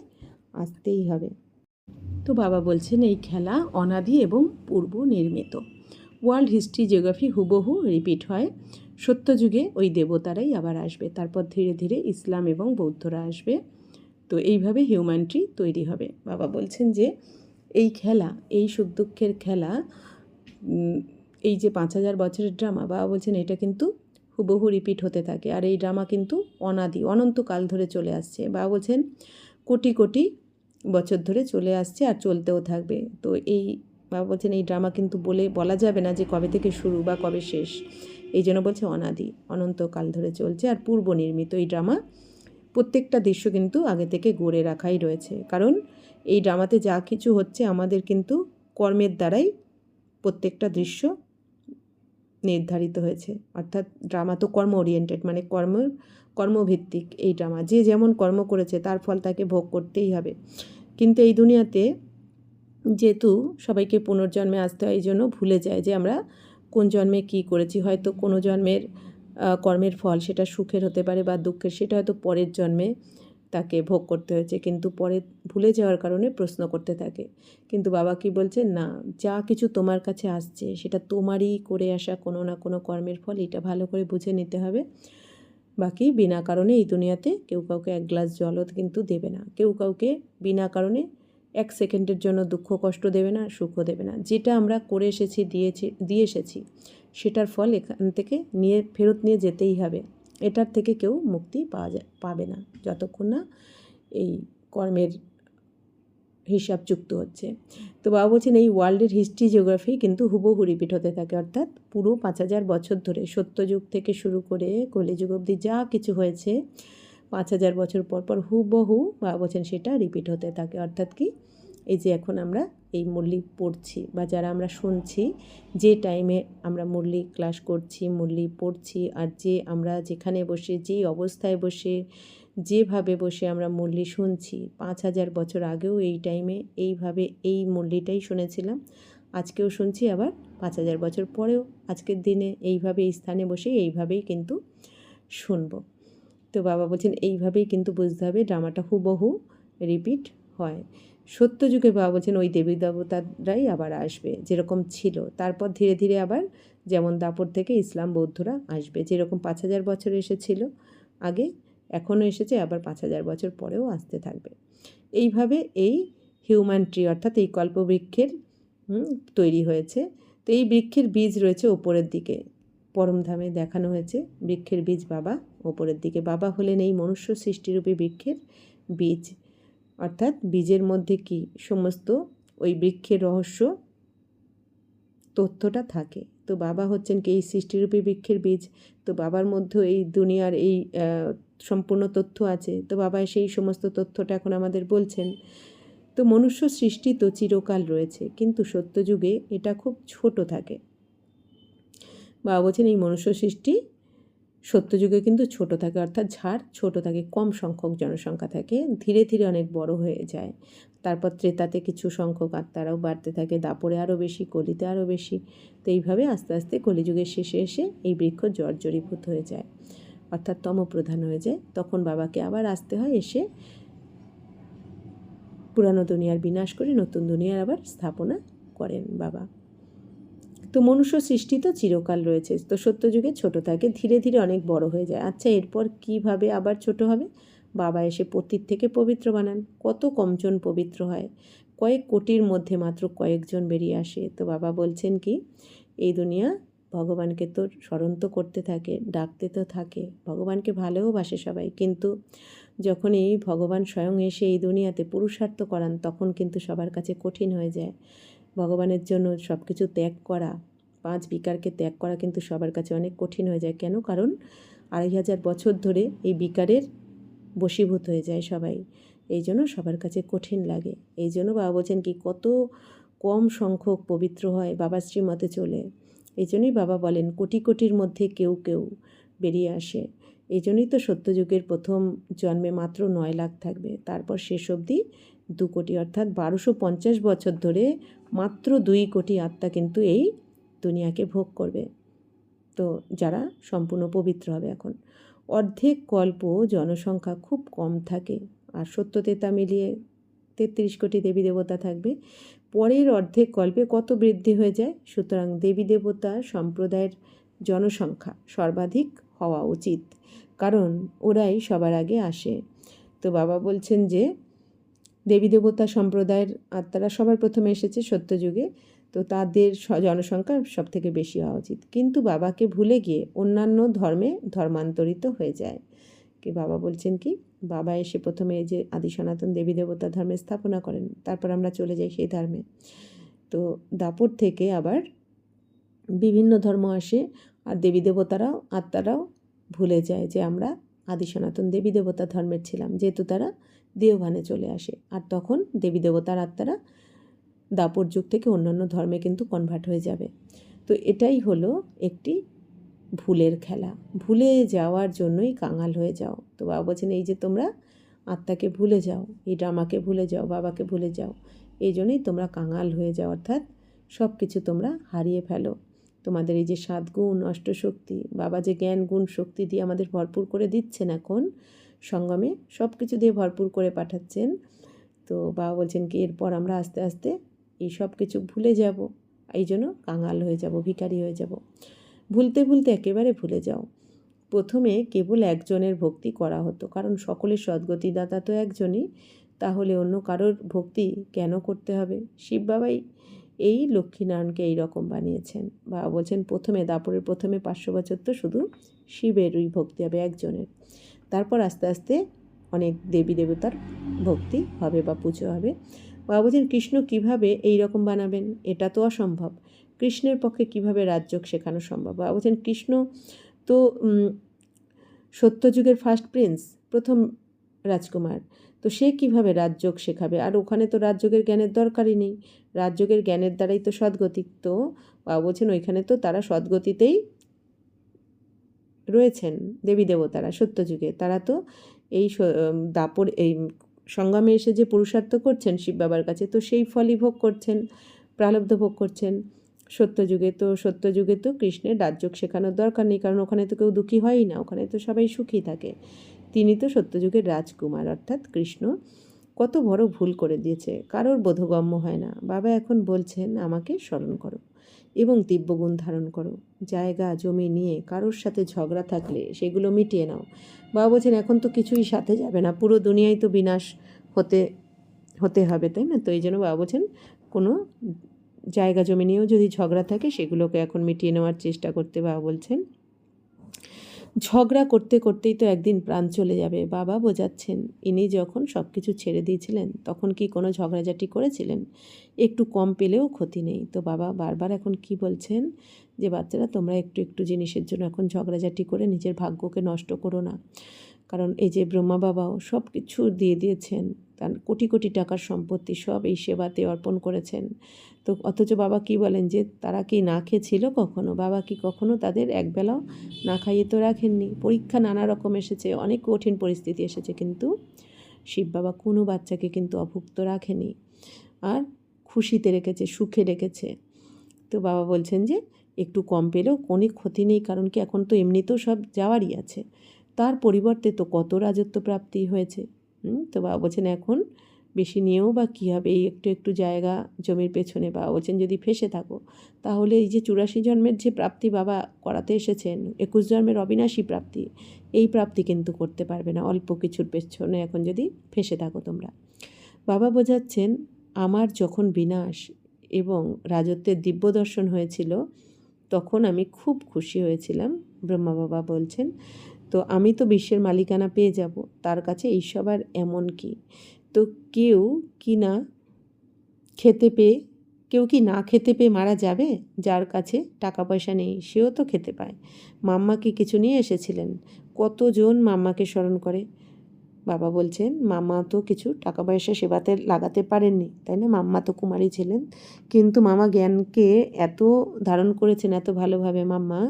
আসতেই হবে। তো বাবা বলছেন এই খেলা অনাদি এবং পূর্ব নির্মিত। ওয়ার্ল্ড হিস্ট্রি, জিওগ্রাফি হুবহু রিপিট হয়। সত্যযুগে ওই দেবতারাই আবার আসবে, তারপর ধীরে ধীরে ইসলাম এবং বৌদ্ধরা আসবে। তো এইভাবে হিউম্যানিটি তৈরি হবে। বাবা বলছেন যে এই খেলা, এই সুখ দুঃখের খেলা, এই যে 5000 বছরের ড্রামা, বাবা বলছেন এটা কিন্তু হুবহু রিপিট হতে থাকে। আর এই ড্রামা কিন্তু অনাদি, অনন্তকাল ধরে চলে আসছে। বাবা বলছেন কোটি কোটি বছর ধরে চলে আসছে আর চলতেও থাকবে। তো এই বাবা বলছেন এই ড্রামা কিন্তু বলা যাবে না যে কবে থেকে শুরু বা কবে শেষ, এই জন্য বলছে অনাদি, অনন্তকাল ধরে চলছে আর পূর্ব নির্মিত এই ড্রামা। প্রত্যেকটা দৃশ্য কিন্তু আগে থেকে গড়ে রাখাই রয়েছে, কারণ এই ড্রামাতে যা কিছু হচ্ছে আমাদের কিন্তু কর্মের দ্বারাই প্রত্যেকটা দৃশ্য নির্ধারিত হয়েছে। অর্থাৎ ড্রামা তো কর্ম ওরিয়েন্টেড, মানে কর্মভিত্তিক এই ড্রামা। যে যেমন কর্ম করেছে তার ফল তাকে ভোগ করতেই হবে। কিন্তু এই দুনিয়াতে যেহেতু সবাইকে পুনর্জন্মে আসতে হয়, এই জন্য ভুলে যায় যে আমরা কোন জন্মে কী করেছি। হয়তো কোনো জন্মের কর্মের ফল সেটা সুখের হতে পারে বা দুঃখের, সেটা হয়তো পরের জন্মে তাকে ভোগ করতে হয়েছে, কিন্তু পরে ভুলে যাওয়ার কারণে প্রশ্ন করতে থাকে। কিন্তু বাবা কি বলছে, না, যা কিছু তোমার কাছে আসছে সেটা তোমারই করে আসা কোনো না কোনো কর্মের ফল, এটা ভালো করে বুঝে নিতে হবে। বাকি বিনা কারণে এই দুনিয়াতে কেউ কাউকে এক গ্লাস জলও কিন্তু দেবে না, কেউ কাউকে বিনা কারণে 1 সেকেন্ডের জন্য দুঃখ কষ্ট দেবে না, সুখও দেবে না। যেটা আমরা করে এসেছি, দিয়ে এসেছি, সেটার ফল এখান থেকে ফেরত নিয়ে যেতেই হবে। এটার থেকে কেউ মুক্তি পাবে না যতক্ষণ না এই কর্মের হিসাব যুক্ত হচ্ছে। তো বাবা বলছেন এই ওয়ার্ল্ডের হিস্ট্রি জিওগ্রাফি কিন্তু হুবহু রিপিট হতে থাকে, অর্থাৎ পুরো 5000 বছর ধরে, সত্যযুগ থেকে শুরু করে কলিযুগ অবধি যা কিছু হয়েছে 5000 বছর পর পর হুবহু বাবা বলছেন সেটা রিপিট হতে থাকে। অর্থাৎ কি, এই যে এখন আমরা এই মুরলি পড়ছি বা যারা আমরা শুনছি, যে টাইমে আমরা মুরলি ক্লাস করছি, মুরলি পড়ছি, আর যে আমরা যেখানে বসে, যেই অবস্থায় বসে, যেভাবে বসে আমরা মুরলি শুনছি, 5000 বছর আগেও এই টাইমে এইভাবে এই মুরলিটাই শুনেছিলাম, আজকেও শুনছি, আবার 5000 বছর পরেও আজকের দিনে এইভাবে এই স্থানে বসে এইভাবেই কিন্তু শুনব। তো বাবা বলছেন এইভাবেই কিন্তু বুঝতে হবে ড্রামাটা হুবহু রিপিট হয়। সত্যযুগে বাবা বলছেন ওই দেবী দেবতারাই আবার আসবে যেরকম ছিল, তারপর ধীরে ধীরে আবার যেমন দাপর থেকে ইসলাম বৌদ্ধরা আসবে, যেরকম 5000 বছর এসেছিল আগে, এখনও এসেছে, আবার 5000 বছর পরেও আসতে থাকবে। এইভাবে এই হিউম্যান ট্রি অর্থাৎ এই কল্পবৃক্ষের তৈরি হয়েছে। তো এই বৃক্ষের বীজ রয়েছে ওপরের দিকে, পরমধামে দেখানো হয়েছে বৃক্ষের বীজ বাবা ওপরের দিকে। বাবা হলেন এই মনুষ্য সৃষ্টিরূপী বৃক্ষের বীজ, অর্থাৎ বীজের মধ্যে কি সমস্ত ওই বৃক্ষের রহস্য তথ্যটা থাকে। তো বাবা হচ্ছেন কি এই সৃষ্টিরূপী বৃক্ষের বীজ। তো বাবার মধ্যে এই দুনিয়ার এই সম্পূর্ণ তথ্য আছে। তো বাবা সেই সমস্ত তথ্যটা এখন আমাদের বলছেন। তো মনুষ্য সৃষ্টি তো চিরকাল রয়েছে, কিন্তু সত্যযুগে এটা খুব ছোট থাকে। বাবা বলছেন এই মনুষ্য সৃষ্টি সত্যযুগে কিন্তু ছোট থাকে, অর্থাৎ ঝাড় ছোট থাকে, কম সংখ্যক জনসংখ্যা থাকে, ধীরে ধীরে অনেক বড় হয়ে যায়। তারপর ত্রেতাতে কিছু সংখ্যক আত্মারাও বাড়তে থাকে, দাপরে আরও বেশি, কলিতে আরও বেশি। তো এইভাবে আস্তে আস্তে কলিযুগের শেষে এসে এই বৃক্ষ জর্জরীভূত হয়ে যায়, অর্থাৎ তমপ্রধান হয়ে যায়। তখন বাবাকে আবার আসতে হয়, এসে পুরানো দুনিয়ার বিনাশ করে নতুন দুনিয়ার আবার স্থাপনা করেন বাবা। তো মনুষ্য সৃষ্টি তো চিরকাল রয়েছে, তো সত্যযুগে ছোট থাকে, ধীরে ধীরে অনেক বড় হয়ে যায়। আচ্ছা, এরপর কিভাবে আবার ছোট হবে? বাবা এসে পতিত থেকে পবিত্র বানান। কত কমজন পবিত্র হয়, কয়েক কোটির মধ্যে মাত্র কয়েকজন বেরিয়ে আসে। তো বাবা বলছেন কি, এই দুনিয়া ভগবানকে তো স্মরণ তো করতে থাকে, ডাকতে তো থাকে, ভগবানকে ভালোবাসে সবাই, কিন্তু যখনই ভগবান স্বয়ং এসে এই দুনিয়াতে পুরুষার্থ করান, তখন কিন্তু সবার কাছে কঠিন হয়ে যায়। ভগবানের জন্য সব কিছু ত্যাগ করা, 5 বিকারকে ত্যাগ করা কিন্তু সবার কাছে অনেক কঠিন হয়ে যায়। কেন? কারণ 2500 বছর ধরে এই বিকারের বশীভূত হয়ে যায় সবাই, এই জন্য সবার কাছে কঠিন লাগে। এই জন্য বাবা বলছেন কি, কত কম সংখ্যক পবিত্র হয় বাবার শ্রীমতে চলে। এই জন্যই বাবা বলেন কোটি কোটির মধ্যে কেউ কেউ বেরিয়ে আসে। এই জন্যই তো সত্যযুগের প্রথম জন্মে মাত্র 9 লাখ থাকবে, তারপর শেষ অবধি 2 কোটি, অর্থাৎ 1250 বছর ধরে মাত্র 2 কোটি আত্মা কিন্তু এই দুনিয়াকে ভোগ করবে। তো যারা সম্পূর্ণ পবিত্র হবে। এখন অর্ধেক কল্প জনসংখ্যা খুব কম থাকে, আর সত্য তেতা মিলিয়ে 33 কোটি দেবী দেবতা থাকবে। পরের অর্ধেক কল্পে কত বৃদ্ধি হয়ে যায়। সুতরাং দেবী দেবতা সম্প্রদায়ের জনসংখ্যা সর্বাধিক হওয়া উচিত, কারণ ওরাই সবার আগে আসে। তো বাবা বলছেন যে দেবী দেবতা সম্প্রদায়ের আত্মারা সবার প্রথমে এসেছে সত্যযুগে, তো তাদের জনসংখ্যা সব থেকে বেশি হওয়া উচিত। কিন্তু বাবাকে ভুলে গিয়ে অন্যান্য ধর্মে ধর্মান্তরিত হয়ে যায়। কি বাবা বলছেন কি, বাবা এসে প্রথমে এই যে আদি সনাতন দেবী দেবতা ধর্মে স্থাপনা করেন, তারপর আমরা চলে যাই সেই ধর্মে। তো দাপর থেকে আবার বিভিন্ন ধর্ম আসে, আর দেবী দেবতারাও আত্মারাও ভুলে যায় যে আমরা আদি সনাতন দেবী দেবতা ধর্মের ছিলাম, যেহেতু তারা দেওভানে চলে আসে। আর তখন দেবী দেবতার আত্মারা দাপর যুগ থেকে অন্যান্য ধর্মে কিন্তু কনভার্ট হয়ে যাবে। তো এটাই হলো একটি ভুলের খেলা। ভুলে যাওয়ার জন্যই কাঙাল হয়ে যাও। তো বাবা বলছেন এই যে তোমরা আত্মাকে ভুলে যাও, এই ড্রামাকে ভুলে যাও, বাবাকে ভুলে যাও, এই জন্যই তোমরা কাঙাল হয়ে যাও, অর্থাৎ সব কিছু তোমরা হারিয়ে ফেলো। তোমাদের এই যে 7 গুণ অষ্টশক্তি, বাবা যে জ্ঞান গুণ শক্তি দিয়ে আমাদের ভরপুর করে দিচ্ছেন, এখন সঙ্গমে সব কিছু দিয়ে ভরপুর করে পাঠাচ্ছেন। তো বাবা বলছেন কি এরপর আমরা আস্তে আস্তে এই সব কিছু ভুলে যাব, এই জন্য কাঙাল হয়ে যাব, ভিখারি হয়ে যাব। ভুলতে ভুলতে একেবারে ভুলে যাও। প্রথমে কেবল একজনের ভক্তি করা হতো, কারণ সকলের সদ্গতিদাতা তো একজনই, তাহলে অন্য কারোর ভক্তি কেন করতে হবে? শিব বাবাই এই লক্ষ্মীনারায়ণকে এইরকম বানিয়েছেন। বাবা বলছেন প্রথমে দাপরের প্রথমে 500 বছর তো শুধু শিবেরই ভক্তি হবে, একজনের। তারপর আস্তে আস্তে অনেক দেবী দেবতার ভক্তি হবে বা পুজো হবে। বাবা বলছেন কৃষ্ণ কীভাবে এই রকম বানাবেন? এটা তো অসম্ভব। কৃষ্ণের পক্ষে কিভাবে রাজযোগ শেখানো সম্ভব? বাবা বলছেন কৃষ্ণ তো সত্যযুগের ফার্স্ট প্রিন্স, প্রথম রাজকুমার, তো সে কিভাবে রাজযোগ শেখাবে? আর ওখানে তো রাজযোগের জ্ঞানের দরকারই নেই, রাজযোগের জ্ঞানের দ্বারাই তো সদ্গতি। তো বাবা বলছেন ওইখানে তো তারা সদ্গতিতেই রয়েছেন, দেবী দেবতারা সত্যযুগে, তারা তো এই দাপর এই সঙ্গমে এসে যে পুরুষার্থ করছেন শিব বাবার কাছে, তো সেই ফলই ভোগ করছেন, প্রারব্ধ ভোগ করছেন সত্যযুগে। তো সত্যযুগে তো কৃষ্ণের রাজযোগ শেখানোর দরকার নেই, কারণ ওখানে তো কেউ দুঃখী হয়ই না, ওখানে তো সবাই সুখী থাকে। তিনি তো সত্যযুগের রাজকুমার, অর্থাৎ কৃষ্ণ। কত বড় ভুল করে দিয়েছে, কারোর বোধগম্য হয় না। বাবা এখন বলছেন আমাকে স্মরণ করো এবং দিব্যগুণ ধারণ করো। জায়গা জমি নিয়ে কারোর সাথে ঝগড়া থাকলে সেগুলো মিটিয়ে নাও। বাবা বলছেন এখন তো কিছুই সাথে যাবে না, পুরো দুনিয়ায় তো বিনাশ হতে হবে, তাই না? তো এই জন্য বাবা বলছেন কোনো জায়গা জমি নিয়েও যদি ঝগড়া থাকে সেগুলোকে এখন মিটিয়ে নেওয়ার চেষ্টা করতে। বাবা বলছেন ঝগড়া করতে করতেই তো একদিন প্রাণ চলে যাবে। বাবা বোঝাচ্ছেন ইনি যখন সব কিছু ছেড়ে দিয়েছিলেন তখন কি কোনো ঝগড়াঝাটি করেছিলেন? একটু কম পেলেও ক্ষতি নেই। তো বাবা বারবার এখন কি বলছেন যে বাচ্চারা তোমরা একটু একটু জিনিসের জন্য এখন ঝগড়াঝাটি করে নিজের ভাগ্যকে নষ্ট করো না। কারণ এই যে ব্রহ্মা বাবাও সব কিছু দিয়ে দিয়েছেন, তার কোটি কোটি টাকার সম্পত্তি সব এই সেবাতে অর্পণ করেছেন। তো অথচ বাবা কি বলেন যে তারা কি না খেয়ে ছিল কখনো? বাবা কি কখনো তাদের একবেলাও না খাইয়ে তো রাখেননি। পরীক্ষা নানা রকম এসেছে, অনেক কঠিন পরিস্থিতি এসেছে, কিন্তু শিব বাবা কোনো বাচ্চাকে কিন্তু অভুক্ত রাখেনি, আর খুশিতে রেখেছে, সুখে রেখেছে। তো বাবা বলছেন যে একটু কম পেলেও কোনো ক্ষতি নেই, কারণ কি এখন তো এমনিতেও সব যাওয়ারই আছে, তার পরিবর্তে তো কত রাজত্ব প্রাপ্তি হয়েছে। তো বাবা বলছেন এখন বেশি নিয়েও বা কী হবে, এই একটু একটু জায়গা জমির পেছনে বাবা বলছেন যদি ফেসে থাকো তাহলে এই যে 84 জন্মের যে প্রাপ্তি বাবা করাতে এসেছেন, 21 জন্মের অবিনাশী প্রাপ্তি, এই প্রাপ্তি কিন্তু করতে পারবে না অল্প কিছুর পেছনে এখন যদি ফেসে থাকো তোমরা। বাবা বোঝাচ্ছেন আমার যখন বিনাশ এবং রাজত্বের দিব্য দর্শন হয়েছিল তখন আমি খুব খুশি হয়েছিলাম। ব্রহ্মা বাবা বলছেন তো আমি তো বিশ্বের মালিকানা পেয়ে যাব, তার কাছে এইসব আর এমন কি? তো কেউ কি না খেতে পেয়ে কেউ কি না খেতে পেয়ে মারা যাবে? যার কাছে টাকা পয়সা নেই সেও তো খেতে পায়। মাম্মা কি কিছু নিয়ে এসেছিলেন? কতজন মাম্মাকে স্মরণ করে? বাবা বলছেন মাম্মা তো কিছু টাকা পয়সা সেবাতে লাগাতে পারেননি, তাই না? মাম্মা তো কুমারী ছিলেন, কিন্তু মামা জ্ঞানকে এত ধারণ করেছেন এত ভালোভাবে মাম্মা,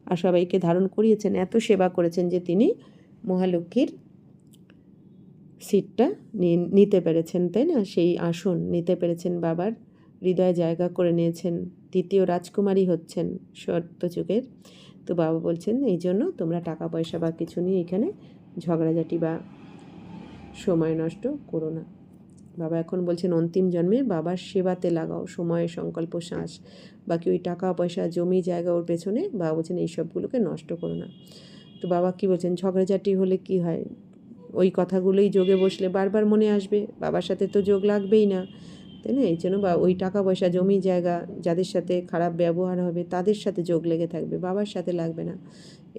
আর সবাইকে ধারণ করিয়েছেন, এত সেবা করেছেন যে তিনি মহালক্ষ্মীর সিটটা নিতে পেরেছেন, তাই না? সেই আসন নিতে পেরেছেন, বাবার হৃদয়ে জায়গা করে নিয়েছেন, দ্বিতীয় রাজকুমারী হচ্ছেন সত্যযুগের। তো বাবা বলছেন এই জন্য তোমরা টাকা পয়সা বা কিছু নিয়ে এখানে ঝগড়াঝাটি বা সময় নষ্ট করো না। বাবা এখন বলছেন অন্তিম জন্মে বাবার সেবাতে লাগাও সময়, সংকল্প, শ্বাস, বাকি ওই টাকা পয়সা জমি জায়গা ওর পেছনে বাবা বলছেন এই সবগুলোকে নষ্ট করো না। তো বাবা কি বলছেন ঝগড়াঝাটি হলে কি হয়? ওই কথাগুলোই যোগে বসলে বারবার মনে আসবে, বাবার সাথে তো যোগ লাগবেই না, তাই না? এই জন্য বা ওই টাকা পয়সা জমি জায়গা যাদের সাথে খারাপ ব্যবহার হবে তাদের সাথে যোগ লেগে থাকবে, বাবার সাথে লাগবে না।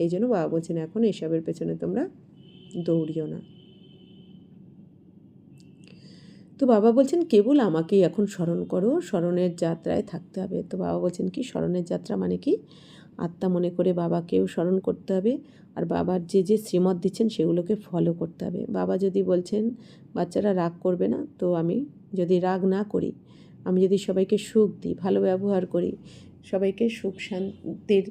এই জন্য বাবা বলছেন এখন এইসবের পেছনে তোমরা দৌড়িও না। তো বাবা বলছেন কেবল আমাকেই এখন স্মরণ করো, স্মরণের যাত্রায় থাকতে হবে। তো বাবা বলছেন কি স্মরণের যাত্রা মানে কি? আত্মা মনে করে বাবাকেও স্মরণ করতে হবে। আর বাবার যে যে শ্রীমত দিচ্ছেন সেগুলোকে ফলো করতে হবে। বাবা যদি বলছেন বাচ্চারা রাগ করবে না, তো আমি যদি রাগ না করি, আমি যদি সবাইকে সুখ দিই, ভালো ব্যবহার করি, সবাইকে সুখ শান্তির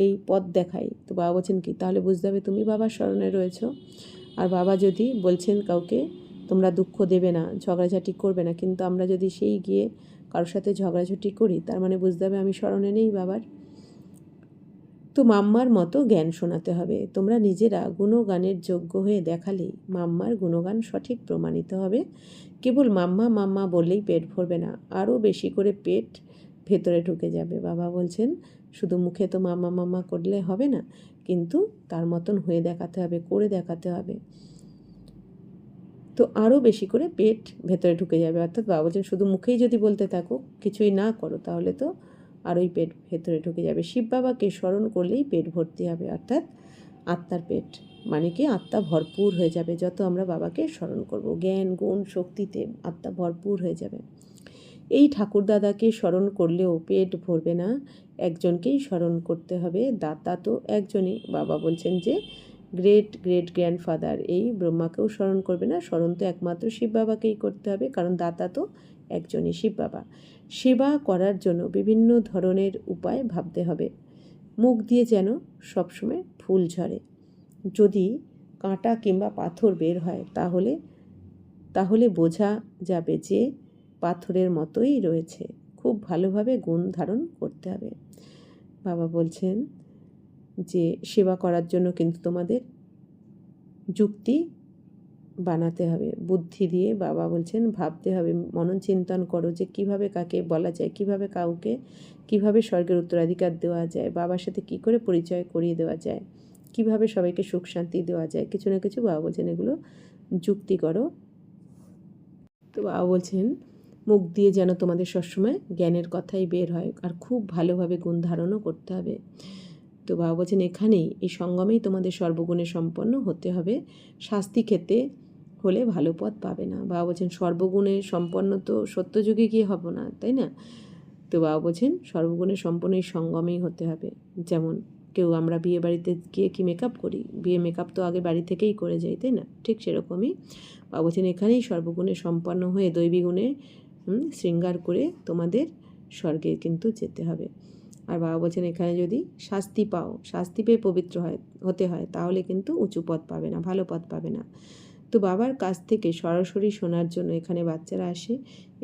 এই পথ দেখাই, তো বাবা বলছেন কি, তাহলে বুঝতে হবে তুমি বাবার স্মরণে রয়েছো। আর বাবা যদি বলছেন কাউকে তোমরা দুঃখ দেবে না, ঝগড়াঝাটি করবে না, কিন্তু আমরা যদি সেই গিয়ে কারোর সাথে ঝগড়াঝাটি করি, তার মানে বুঝতে হবে আমি স্মরণে নেই বাবার। তো মাম্মার মতো জ্ঞান শোনাতে হবে। তোমরা নিজেরা গুণগানের যোগ্য হয়ে দেখালেই মাম্মার গুণগান সঠিক প্রমাণিত হবে। কেবল মাম্মা মাম্মা বললেই পেট ভরবে না, আরও বেশি করে পেট ভেতরে ঢুকে যাবে। বাবা বলছেন শুধু মুখে তো মাম্মা মাম্মা করলে হবে না, কিন্তু তার মতন হয়ে দেখাতে হবে, করে দেখাতে হবে। তো আরও বেশি করে পেট ভেতরে ঢুকে যাবে। অর্থাৎ বাবা বলছেন শুধু মুখেই যদি বলতে থাকো, কিছুই না করো, তাহলে তো আরোই পেট ভেতরে ঢুকে যাবে। শিব বাবাকে স্মরণ করলেই পেট ভর্তি হবে, অর্থাৎ আত্মার পেট, মানে কি আত্মা ভরপুর হয়ে যাবে। যত আমরা বাবাকে স্মরণ করব, জ্ঞান গুণ শক্তিতে আত্মা ভরপুর হয়ে যাবে। এই ঠাকুরদাদাকে স্মরণ করলেও পেট ভরবে না, একজনকেই স্মরণ করতে হবে। দাতা তো একজনই। বাবা বলছেন যে গ্রেট গ্রেট গ্র্যান্ডফাদার, এই ব্রহ্মাকেও স্মরণ করবে না, স্মরণ তো একমাত্র শিব বাবাকেই করতে হবে, কারণ দাতা তো একজনই, শিব বাবা। সেবা করার জন্য বিভিন্ন ধরনের উপায় ভাবতে হবে। মুখ দিয়ে যেন সবসময় ফুল ঝরে। যদি কাঁটা কিংবা পাথর বের হয়, তাহলে বোঝা যাবে যে পাথরের মতোই রয়েছে। খুব ভালোভাবে গুণ ধারণ করতে হবে। বাবা বলছেন যে সেবা করার জন্য কিন্তু তোমাদের যুক্তি বানাতে হবে, বুদ্ধি দিয়ে বাবা বলছেন ভাবতে হবে, মনন চিন্তন করো যে কিভাবে কাকে বলা যায়, কিভাবে কাউকে কিভাবে স্বর্গের উত্তরাধিকার দেওয়া যায়, বাবার সাথে কি করে পরিচয় করিয়ে দেওয়া যায়, কিভাবে সবাইকে সুখ শান্তি দেওয়া যায়, কিছু না কিছু বাবা বলছেন এগুলো যুক্তি করো। তো বাবা বলছেন মুখ দিয়ে যেন তোমাদের সবসময় জ্ঞানের কথাই বের হয়, আর খুব ভালোভাবে গুণ ধারণও করতে হবে। তো বাবা বলছেন এখানেই, এই সঙ্গমেই তোমাদের সর্বগুণে সম্পন্ন হতে হবে। শাস্তি খেতে হলে ভালো পথ পাবে না। বাবা বলছেন সর্বগুণে সম্পন্ন তো সত্যযুগে গিয়ে হব না, তাই না? তো বাবা বলছেন সর্বগুণে সম্পন্ন এই সঙ্গমেই হতে হবে। যেমন কেউ আমরা বিয়ে বাড়িতে গিয়ে কি মেকআপ করি, বিয়ে মেকআপ তো আগে বাড়ি থেকেই করে যাই, তাই না? ঠিক সেরকমই বাবা বলছেন এখানেই সর্বগুণে সম্পন্ন হয়ে দৈবী গুণে শৃঙ্গার করে তোমাদের স্বর্গে কিন্তু যেতে হবে। আর বাবা বলছেন এখানে যদি শাস্তি পাও, শাস্তি পেয়ে পবিত্র হতে হয়, তাহলে কিন্তু উঁচু পথ পাবে না, ভালো পথ পাবে না। তো বাবার কাছ থেকে সরাসরি শোনার জন্য এখানে বাচ্চারা আসে।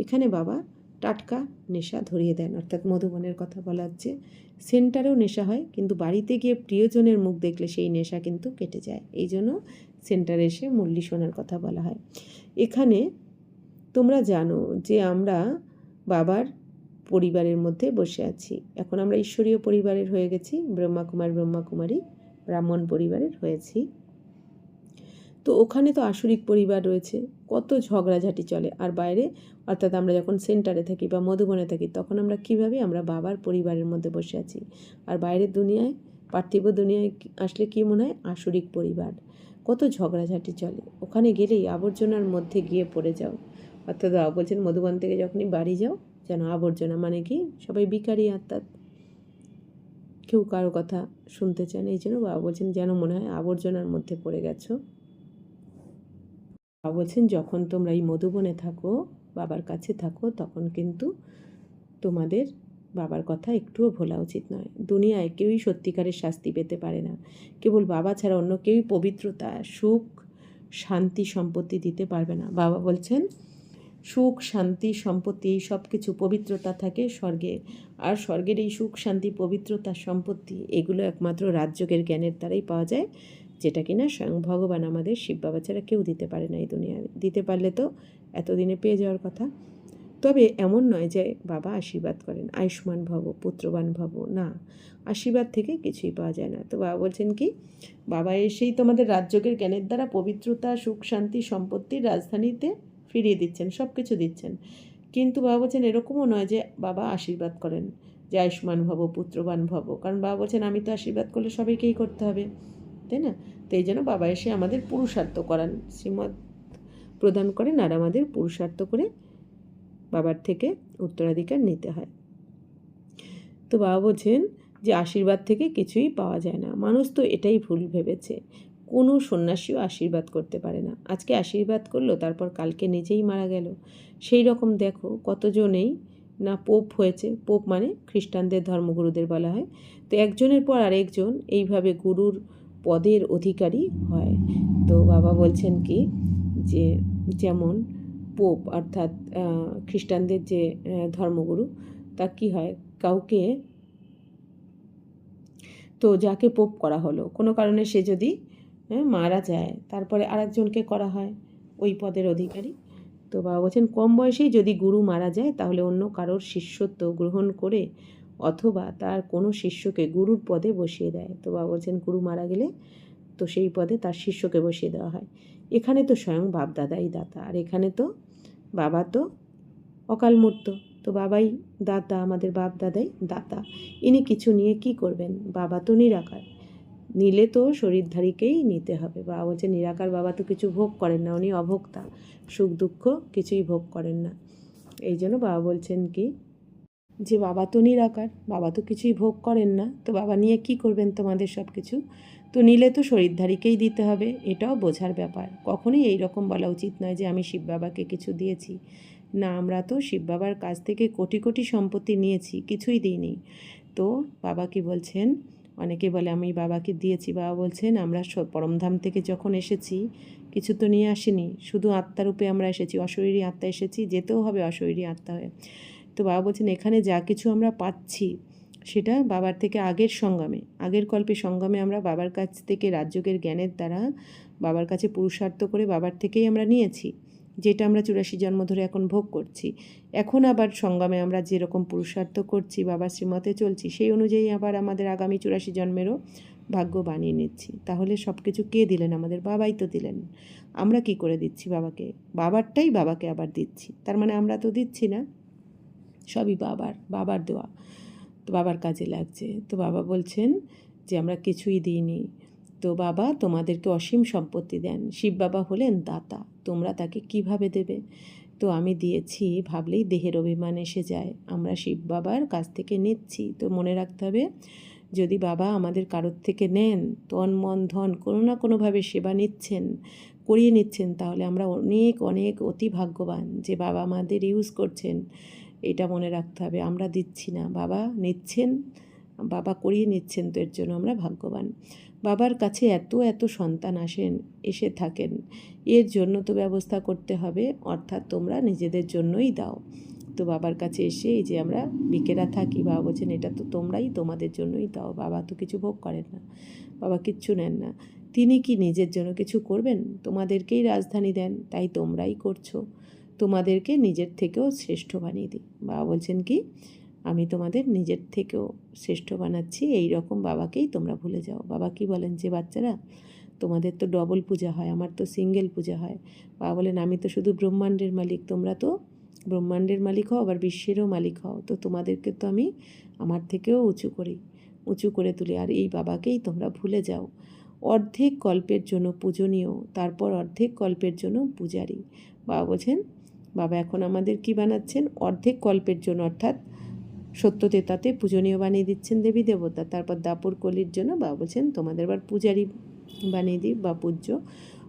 এখানে বাবা টাটকা নেশা ধরিয়ে দেন, অর্থাৎ মধুবনের কথা বলা হচ্ছে। সেন্টারেও নেশা হয়, কিন্তু বাড়িতে গিয়ে প্রিয়জনের মুখ দেখলে সেই নেশা কিন্তু কেটে যায়। এই জন্য সেন্টারে এসে মুরলি শোনার কথা বলা হয়। এখানে তোমরা জানো যে আমরা বাবার পরিবারের মধ্যে বসে আছি। এখন আমরা ঈশ্বরীয় পরিবারের হয়ে গেছি, ব্রহ্মাকুমার ব্রহ্মাকুমারী ব্রাহ্মণ পরিবারের হয়েছি। তো ওখানে তো আসরিক পরিবার রয়েছে, কত ঝগড়াঝাটি চলে। আর বাইরে, অর্থাৎ আমরা যখন সেন্টারে থাকি বা মধুবনে থাকি, তখন আমরা কীভাবে আমরা বাবার পরিবারের মধ্যে বসে আছি। আর বাইরের দুনিয়ায়, পার্থিব দুনিয়ায় আসলে কী মনে হয়, আসরিক পরিবার, কত ঝগড়াঝাটি চলে। ওখানে গেলেই আবর্জনার মধ্যে গিয়ে পড়ে যাও। অর্থাৎ বাবা বলছেন মধুবন থেকে যখনই বাড়ি যাও, যেন আবর্জনা, মানে কি সবাই ভিখারি, অর্থাৎ কেউ কারো কথা শুনতে চান। এই জন্য বাবা বলছেন যেন মনে হয় আবর্জনার মধ্যে পড়ে গেছো। বাবা বলছেন যখন তোমরা এই মধুবনে থাকো, বাবার কাছে থাকো, তখন কিন্তু তোমাদের বাবার কথা একটুও ভোলা উচিত নয়। দুনিয়ায় কেউই সত্যিকারের শাস্তি পেতে পারে না। কেবল বাবা ছাড়া অন্য কেউই পবিত্রতা, সুখ, শান্তি, সম্পত্তি দিতে পারবে না। বাবা বলছেন সুখ, শান্তি, সম্পত্তি, এই সব কিছু পবিত্রতা থাকে স্বর্গে। আর স্বর্গের এই সুখ, শান্তি, পবিত্রতা, সম্পত্তি, এগুলো একমাত্র রাজযোগের জ্ঞানের দ্বারাই পাওয়া যায়, যেটা কিনা স্বয়ং ভগবান আমাদের শিব বাবা ছাড়া কেউ দিতে পারে না এই দুনিয়ায়। দিতে পারলে তো এতদিনে পেয়ে যাওয়ার কথা। তবে এমন নয় যে বাবা আশীর্বাদ করেন আয়ুষ্মান ভব, পুত্রবান ভব, না, আশীর্বাদ থেকে কিছুই পাওয়া যায় না। তো বাবা বলছেন কি, বাবা এসেই তোমাদের রাজযোগের জ্ঞানের দ্বারা পবিত্রতা, সুখ, শান্তি, সম্পত্তির রাজধানীতে ফিরিয়ে দিচ্ছেন, সব কিছু দিচ্ছেন। কিন্তু বাবা বলছেন এরকমও নয় যে বাবা আশীর্বাদ করেন যে আয়ুষ্মান ভব, পুত্রবান ভব, কারণ বাবা বলছেন আমি তো আশীর্বাদ করলে সবাইকেই করতে হবে, তাই না? তো এই জন্য বাবা এসে আমাদের পুরুষার্থ করান, শ্রীমত প্রদান করেন, আর আমাদের পুরুষার্থ করে বাবার থেকে উত্তরাধিকার নিতে হয়। তো বাবা বলছেন যে আশীর্বাদ থেকে কিছুই পাওয়া যায় না। মানুষ তো এটাই ভুল ভেবেছে, কোনো সন্ন্যাসীও আশীর্বাদ করতে পারে না। আজকে আশীর্বাদ করলো, তারপর কালকে নিজেই মারা গেল। সেই রকম দেখো কতজনেই না পোপ হয়েছে। পোপ মানে খ্রিস্টানদের ধর্মগুরুদের বলা হয়। তো একজনের পর আরেকজন এইভাবে গুরুর পদের অধিকারী হয়। তো বাবা বলছেন কি যে যেমন পোপ অর্থাৎ খ্রিস্টানদের যে ধর্মগুরু, তা কি হয়, কাউকে তো যাকে পোপ করা হলো কোনো কারণে সে যদি মারা যায়, তারপরে আরেকজনকে করা হয় ওই পদের অধিকারী। তো বাবা বলছেন কম বয়সেই যদি গুরু মারা যায় তাহলে অন্য কারোর শিষ্যত্ব গ্রহণ করে অথবা তার কোনো শিষ্যকে গুরুর পদে বসিয়ে দেয়। তো বাবা বলছেন গুরু মারা গেলে তো সেই পদে তার শিষ্যকে বসিয়ে দেওয়া হয়। এখানে তো স্বয়ং বাপদাদাই দাতা, আর এখানে তো বাবা তো অকাল মূর্ত। তো বাবাই দাতা, আমাদের বাপ দাদাই দাতা। ইনি কিছু নিয়ে কি করবেন? বাবা তো নিরাকার, নিলে তো শরীরধারীকেই নিতে হবে। বাবা বলছে নিরাকার বাবা তো কিছু ভোগ করেন না, উনি অভোক্তা, সুখ দুঃখ কিছুই ভোগ করেন না। এই জন্য বাবা বলছেন কি যে বাবা তো নিরাকার, বাবা তো কিছুই ভোগ করেন না, তো বাবা নিয়ে কি করবেন তোমাদের সব কিছু? তো নিলে তো শরীরধারীকেই দিতে হবে, এটাও বোঝার ব্যাপার। কখনোই এই রকম বলা উচিত নয় যে আমি শিব বাবাকে কিছু দিয়েছি। না, আমরা তো শিব বাবার কাছ থেকে কোটি কোটি সম্পত্তি নিয়েছি, কিছুই দিইনি। তো বাবা কি বলছেন, অনেকে বলে আমি বাবাকে দিয়েছি। বাবা বলছেন আমরা পরমধাম থেকে যখন এসেছি কিছু তো নিয়ে আসিনি, শুধু আত্মারূপে আমরা এসেছি, অশরীরী আত্মা এসেছি, যেতেও হবে অশরীরী আত্মা হয়ে। তো বাবা বলছেন এখানে যা কিছু আমরা পাচ্ছি সেটা বাবার থেকে আগের সঙ্গমে, আগের কল্পে সঙ্গমে আমরা বাবার কাছ থেকে রাজযোগের জ্ঞানের দ্বারা বাবার কাছে পুরুষার্থ করে বাবার থেকেই আমরা নিয়েছি, যেটা আমরা 84 জন্ম ধরে এখন ভোগ করছি। এখন আবার সঙ্গমে আমরা যেরকম পুরুষার্থ করছি, বাবার শ্রীমতে চলছি, সেই অনুযায়ী আবার আমাদের আগামী 84 জন্মেরও ভাগ্য বানিয়ে নিচ্ছি। তাহলে সব কিছু কে দিলেন? আমাদের বাবাই তো দিলেন। আমরা কি করে দিচ্ছি বাবাকে? বাবারটাই বাবাকে আবার দিচ্ছি, তার মানে আমরা তো দিচ্ছি না, সবই বাবার দেওয়া, তো বাবার কাজে লাগছে। তো বাবা বলছেন যে আমরা কিছুই দিইনি। তো বাবা তোমাদেরকে অসীম সম্পত্তি দেন, শিব বাবা হলেন দাতা, তোমরা তাকে কিভাবে দেবে? তো আমি দিয়েছি ভাবলেই দেহের অভিমান এসে যায়, আমরা শিব বাবার কাছ থেকে নিচ্ছি। তো মনে রাখতে হবে, যদি বাবা আমাদের কারোর থেকে নেন, তন মন ধন কোনো না কোনোভাবে সেবা নিচ্ছেন, করিয়ে নিচ্ছেন, তাহলে আমরা অনেক অনেক অতি ভাগ্যবান যে বাবা আমাদের ইউজ করছেন। এটা মনে রাখতে হবে, আমরা দিচ্ছি না, বাবা নিচ্ছেন, বাবা করিয়ে নিচ্ছেন, তো এর জন্য আমরা ভাগ্যবান। বাবার কাছে এত এত সন্তান এসে থাকেন, এর জন্য তো ব্যবস্থা করতে হবে, অর্থাৎ তোমরা নিজেদের জন্যই দাও। তো বাবার কাছে এসে এই যে আমরা বিকেরা থাকি, বাবা বলছেন এটা তো তোমরাই তোমাদের জন্যই দাও। বাবা তো কিছু ভোগ করেন না, বাবা কিচ্ছু নেন না। তিনি কি নিজের জন্য কিছু করবেন? তোমাদেরকেই রাজধানী দেন, তাই তোমরাই করছো। তোমাদেরকে নিজের থেকেও শ্রেষ্ঠ বানিয়ে দিই। বাবা বলছেন কি আমি তোমাদের নিজের থেকেও শ্রেষ্ঠ বানাচ্ছি, এই রকম বাবাকেই তোমরা ভুলে যাও। বাবা কি বলেন যে বাচ্চারা তোমাদের তো ডবল পূজা হয়, আমার তো সিঙ্গেল পূজা হয়। বাবা বলেন আমি তো শুধু ব্রহ্মাণ্ডের মালিক, তোমরা তো ব্রহ্মাণ্ডের মালিক হও, আবার বিশ্বেরও মালিক হও। তো তোমাদেরকে তো আমি আমার থেকেও উঁচু করে তুলি, আর এই বাবাকেই তোমরা ভুলে যাও। অর্ধেক কল্পের জন্য পূজনীয়, তারপর অর্ধেক কল্পের জন্য পূজারী। বাবা বলছেন বাবা এখন আমাদের কি বানাচ্ছেন? অর্ধেক কল্পের জন্য, অর্থাৎ সত্যতেতাতে পূজনীয় বানিয়ে দিচ্ছেন দেবী দেবতা, তারপর দাপর কলির জন্য বাবা বলছেন তোমাদের আবার পূজারী বানিয়ে দিই বা পূজ্য।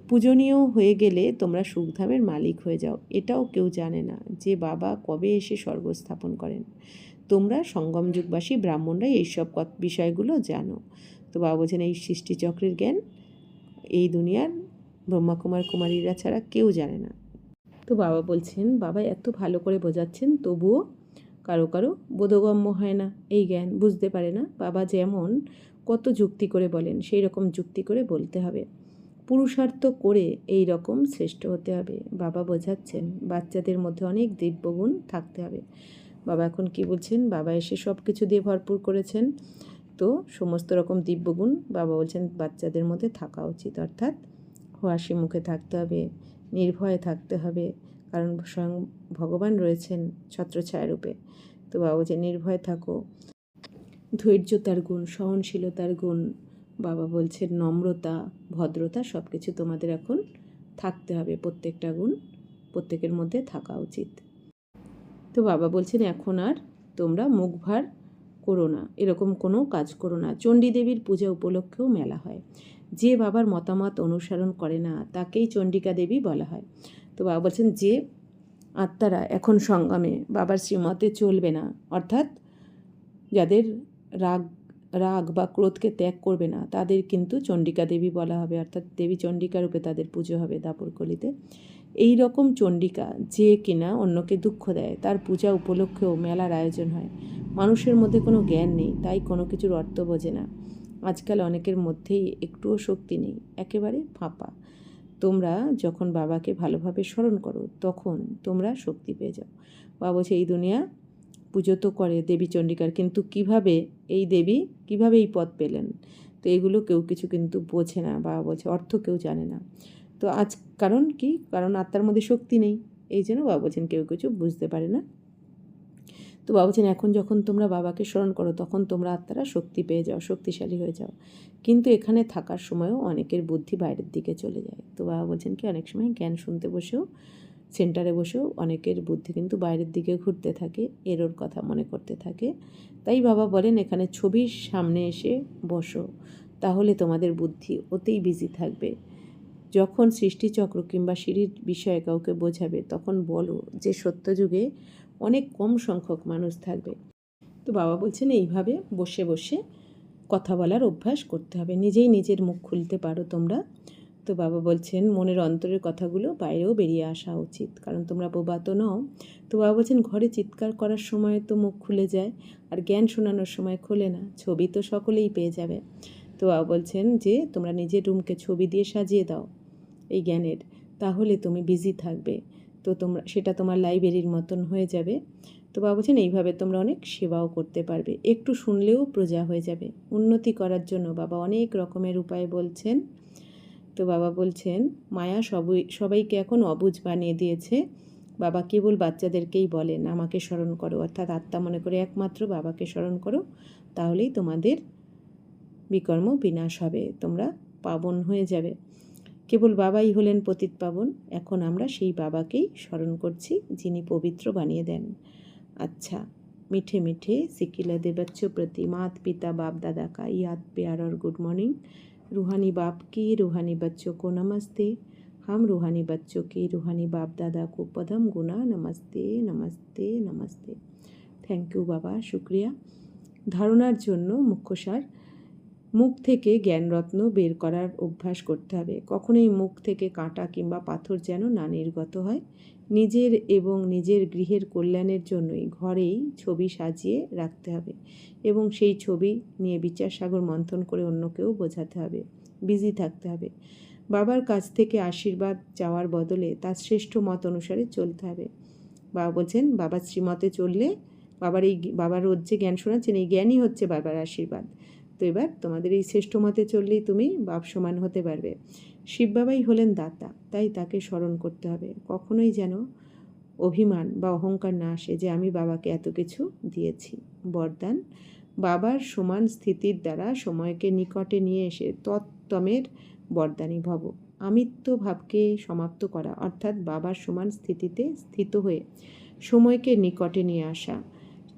পূজনীয় হয়ে গেলে তোমরা সুখধামের মালিক হয়ে যাও। এটাও কেউ জানে না যে বাবা কবে এসে স্বর্গ স্থাপন করেন। তোমরা সঙ্গম যুগবাসী ব্রাহ্মণরাই এইসব বিষয়গুলো জানো। তো বাবা বলছেন এই সৃষ্টিচক্রের জ্ঞান এই দুনিয়ার ব্রহ্মাকুমার কুমারীরা ছাড়া কেউ জানে না। তো বাবা বলছেন বাবা এত ভালো করে বোঝাচ্ছেন, তবুও কারো কারো বোধগম্য হয় না, এই জ্ঞান বুঝতে পারে না। বাবা যেমন কত যুক্তি করে বলেন, সেই রকম যুক্তি করে বলতে হবে, পুরুষার্থ করে এই রকম শ্রেষ্ঠ হতে হবে। বাবা বোঝাচ্ছেন বাচ্চাদের মধ্যে অনেক দিব্যগুণ থাকতে হবে। বাবা এখন কি বলছেন, বাবা এসে সব কিছু দিয়ে ভরপুর করেছেন, তো সমস্ত রকম দিব্যগুণ বাবা বলছেন বাচ্চাদের মধ্যে থাকা উচিত, অর্থাৎ হাসি মুখে থাকতে হবে, নির্ভয়ে থাকতে হবে, কারণ স্বয়ং ভগবান রয়েছেন ছত্রছায়া রূপে। তো বাবা বলছে নির্ভয় থাকো, ধৈর্যতার গুণ, সহনশীলতার গুণ, বাবা বলছেন নম্রতা, ভদ্রতা, সব কিছু তোমাদের এখন থাকতে হবে, প্রত্যেকটা গুণ প্রত্যেকের মধ্যে থাকা উচিত। তো বাবা বলছেন এখন আর তোমরা মুখ ভার করো না, এরকম কোনো কাজ করো না। চণ্ডী দেবীর পূজা উপলক্ষেও মেলা হয়। যে বাবার মতামত অনুসরণ করে না তাকেই চণ্ডিকা দেবী বলা হয়। তো বাবা বলছেন যে আত্মারা এখন সংগ্রামে বাবার শ্রীমতে চলবে না, অর্থাৎ যাদের রাগ রাগ বা ক্রোধকে ত্যাগ করবে না তাদের কিন্তু চণ্ডিকা দেবী বলা হবে, অর্থাৎ দেবী চণ্ডিকা রূপে তাদের পুজো হবে দাপরকলিতে। এই রকম চণ্ডিকা যে কিনা অন্যকে দুঃখ দেয় তার পূজা উপলক্ষেও মেলার আয়োজন হয়। মানুষের মধ্যে কোনো জ্ঞান নেই, তাই কোনো কিছুর অর্থ বোঝে না। আজকাল অনেকের মধ্যেই একটুও শক্তি নেই, একেবারে ফাঁপা। তোমরা যখন বাবাকে ভালোভাবে স্মরণ করো তখন তোমরা শক্তি পেয়ে যাও। বাবা বলছে এই দুনিয়া পুজো তো করে দেবী চণ্ডিকার, কিন্তু কিভাবে এই দেবী কিভাবে এই পদ পেলেন, তো এগুলো কেউ কিছু কিন্তু বোঝে না। বাবা বলছে অর্থ কেউ জানে না। তো আজ কারণ কি, কারণ আত্মার মধ্যে শক্তি নেই, এই জন্য বাবা বলছেন কেউ কিছু বুঝতে পারে না। তো বাবা বলছেন এখন যখন তোমরা বাবাকে স্মরণ করো তখন তোমরা আত্মারা শক্তি পেয়ে যাও, শক্তিশালী হয়ে যাও। কিন্তু এখানে থাকার সময়ও অনেকের বুদ্ধি বাইরের দিকে চলে যায়। তো বাবা বলছেন কি অনেক সময় জ্ঞান শুনতে বসেও, সেন্টারে বসেও অনেকের বুদ্ধি কিন্তু বাইরের দিকে ঘুরতে থাকে, এরোর কথা মনে করতে থাকে। তাই বাবা বলেন এখানে ছবির সামনে এসে বসো, তাহলে তোমাদের বুদ্ধি ওতেই বিজি থাকবে। যখন সৃষ্টিচক্র কিংবা সিঁড়ির বিষয়ে কাউকে বোঝাবে তখন বলো যে সত্যযুগে অনেক কম সংখ্যক মানুষ থাকবে। তো বাবা বলছেন এইভাবে বসে বসে কথা বলার অভ্যাস করতে হবে, নিজেই নিজের মুখ খুলতে পারো তোমরা। তো বাবা বলছেন মনের অন্তরের কথাগুলো বাইরেও বেরিয়ে আসা উচিত, কারণ তোমরা বোবা তো নও। তো বাবা বলছেন ঘরে চিৎকার করার সময় তো মুখ খুলে যায়, আর জ্ঞান শোনানোর সময় খোলে না। ছবি তো সকলেই পেয়ে যাবে। তো বাবা বলছেন যে তোমরা নিজের রুমকে ছবি দিয়ে সাজিয়ে দাও এই জ্ঞানের, তাহলে তুমি বিজি থাকবে। তো তোমরা সেটা তোমার লাইব্রেরির মতন হয়ে যাবে। তো বাবা বলছেন এইভাবে তোমরা অনেক সেবাও করতে পারবে, একটু শুনলেও প্রজা হয়ে যাবে। উন্নতি করার জন্য বাবা অনেক রকমের উপায় বলছেন। তো বাবা বলছেন মায়া সবাইকে এখন অবুঝ বানিয়ে দিয়েছে। বাবা কেবল বাচ্চাদেরকেই বলেন আমাকে স্মরণ করো, অর্থাৎ আত্মা মনে করে একমাত্র বাবাকে স্মরণ করো, তাহলেই তোমাদের বিকর্ম বিনাশ হবে, তোমরা পাবন হয়ে যাবে। কেবল বাবাই হলেন পতিত পাবন। এখন আমরা সেই বাবাকেই স্মরণ করছি যিনি পবিত্র বানিয়ে দেন। अच्छा मीठे मीठे सिकिला दे बच्चों प्रति मात पिता बाप दादा का याद प्यार और गुड मॉर्निंग। रूहानी बाप की रूहानी बच्चों को नमस्ते। हम रूहानी बच्चों की रूहानी बाप दादा को पदम गुना नमस्ते नमस्ते नमस्ते। थैंक यू बाबा, शुक्रिया। धारणार জন্য মুখ্য সার, মুখ থেকে জ্ঞানরত্ন বের করার অভ্যাস করতে হবে। কখনোই মুখ থেকে কাঁটা কিংবা পাথর যেন না নির্গত হয়। নিজের এবং নিজের গৃহের কল্যাণের জন্যই ঘরেই ছবি সাজিয়ে রাখতে হবে এবং সেই ছবি নিয়ে বিচার সাগর মন্থন করে অন্যকেও বোঝাতে হবে। বিজি থাকতে হবে। বাবার কাছ থেকে আশীর্বাদ চাওয়ার বদলে তার শ্রেষ্ঠ মত অনুসারে চলতে হবে। বাবা বলছেন বাবার শ্রীমতে চললে বাবার রোজ যে জ্ঞান শোনাচ্ছেন এই জ্ঞানই হচ্ছে বাবার আশীর্বাদ। তো এবার তোমাদের এই শ্রেষ্ঠ মতে চললেই তুমি বাপ সমান হতে পারবে। শিব বাবাই হলেন দাতা, তাই তাকে স্মরণ করতে হবে। কখনোই যেন অভিমান বা অহংকার না আসে যে আমি বাবাকে এত কিছু দিয়েছি। বরদান, বাবার সমান স্থিতির দ্বারা সময়কে নিকটে নিয়ে এসে তত্ত্বমের বরদানী ভব। আমিত্ব ভাবকে সমাপ্ত করা, অর্থাৎ বাবার সমান স্থিতিতে স্থিত হয়ে সময়কে নিকটে নিয়ে আসা।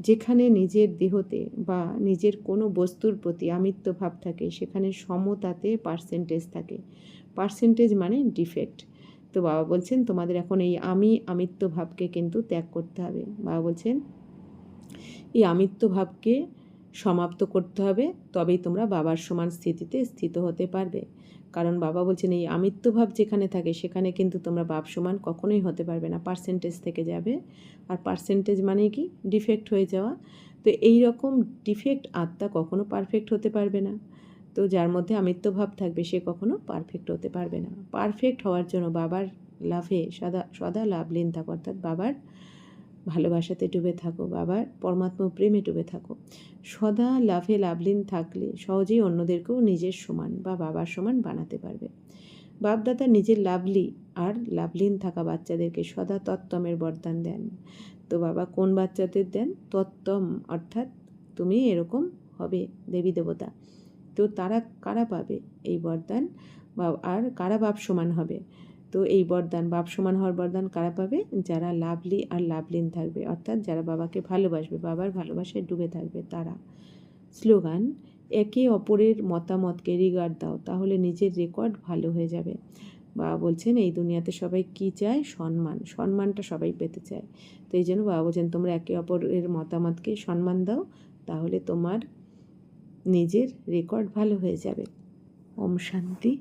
যেখানে নিজের দেহতে বা নিজের কোনো বস্তুর প্রতি আমিত্ব ভাব থাকে সেখানে সমতাতে পার্সেন্টেজ থাকে। পার্সেন্টেজ মানে ডিফেক্ট। তো বাবা বলছেন তোমাদের এখন এই আমিত্ব ভাবকে কিন্তু ত্যাগ করতে হবে। বাবা বলছেন এই আমিত্ব ভাবকে সমাপ্ত করতে হবে, তবেই তোমরা বাবার সমান স্থিতিতে স্থিত হতে পারবে। কারণ বাবা বলছেন এই আমিত্ব ভাব যেখানে থাকে সেখানে কিন্তু তোমরা বাপ সমান কখনোই হতে পারবে না, পার্সেন্টেজ থেকে যাবে। আর পার্সেন্টেজ মানে কি, ডিফেক্ট হয়ে যাওয়া। তো এই রকম ডিফেক্ট আত্মা কখনো পারফেক্ট হতে পারবে না। তো যার মধ্যে আমিত্ব ভাব থাকবে সে কখনো পারফেক্ট হতে পারবে না। পারফেক্ট হওয়ার জন্য বাবার লাভে সদা লাভ লীন থাকো, অর্থাৎ বাবার ভালোবাসাতে ডুবে থাকো, বাবার পরমাত্মা প্রেমে ডুবে থাকো। সদা লাভে লাভলীন থাকলে সহজেই অন্যদেরকেও নিজের সমান বা বাবার সমান বানাতে পারবে। বাপদাদা নিজের লাভলি আর লাভলীন থাকা বাচ্চাদেরকে সদা তত্ত্বমের বরদান দেন। তো বাবা কোন বাচ্চাদের দেন? তত্ত্বম, অর্থাৎ তুমি এরকম হবে দেবী দেবতা। তো তারা কারা পাবে এই বরদান, বা আর কারা বাপ সমান হবে? তো এই বরদান, বাপ সমান হওয়ার বরদান কারা পাবে? যারা লাভলি আর লাভলিন থাকবে, অর্থাৎ যারা বাবাকে ভালোবাসবে, বাবার ভালোবাসায় ডুবে থাকবে তারা। স্লোগান: একে অপরের মতামতকে রিগার্ড দাও, তাহলে নিজের রেকর্ড ভালো হয়ে যাবে। বাবা বলছেন এই দুনিয়াতে সবাই কী চায়? সম্মান। সম্মানটা সবাই পেতে চায়। তো এই জন্য বাবা বলছেন তোমরা একে অপরের মতামতকে সম্মান দাও, তাহলে তোমার নিজের রেকর্ড ভালো হয়ে যাবে। ওম শান্তি।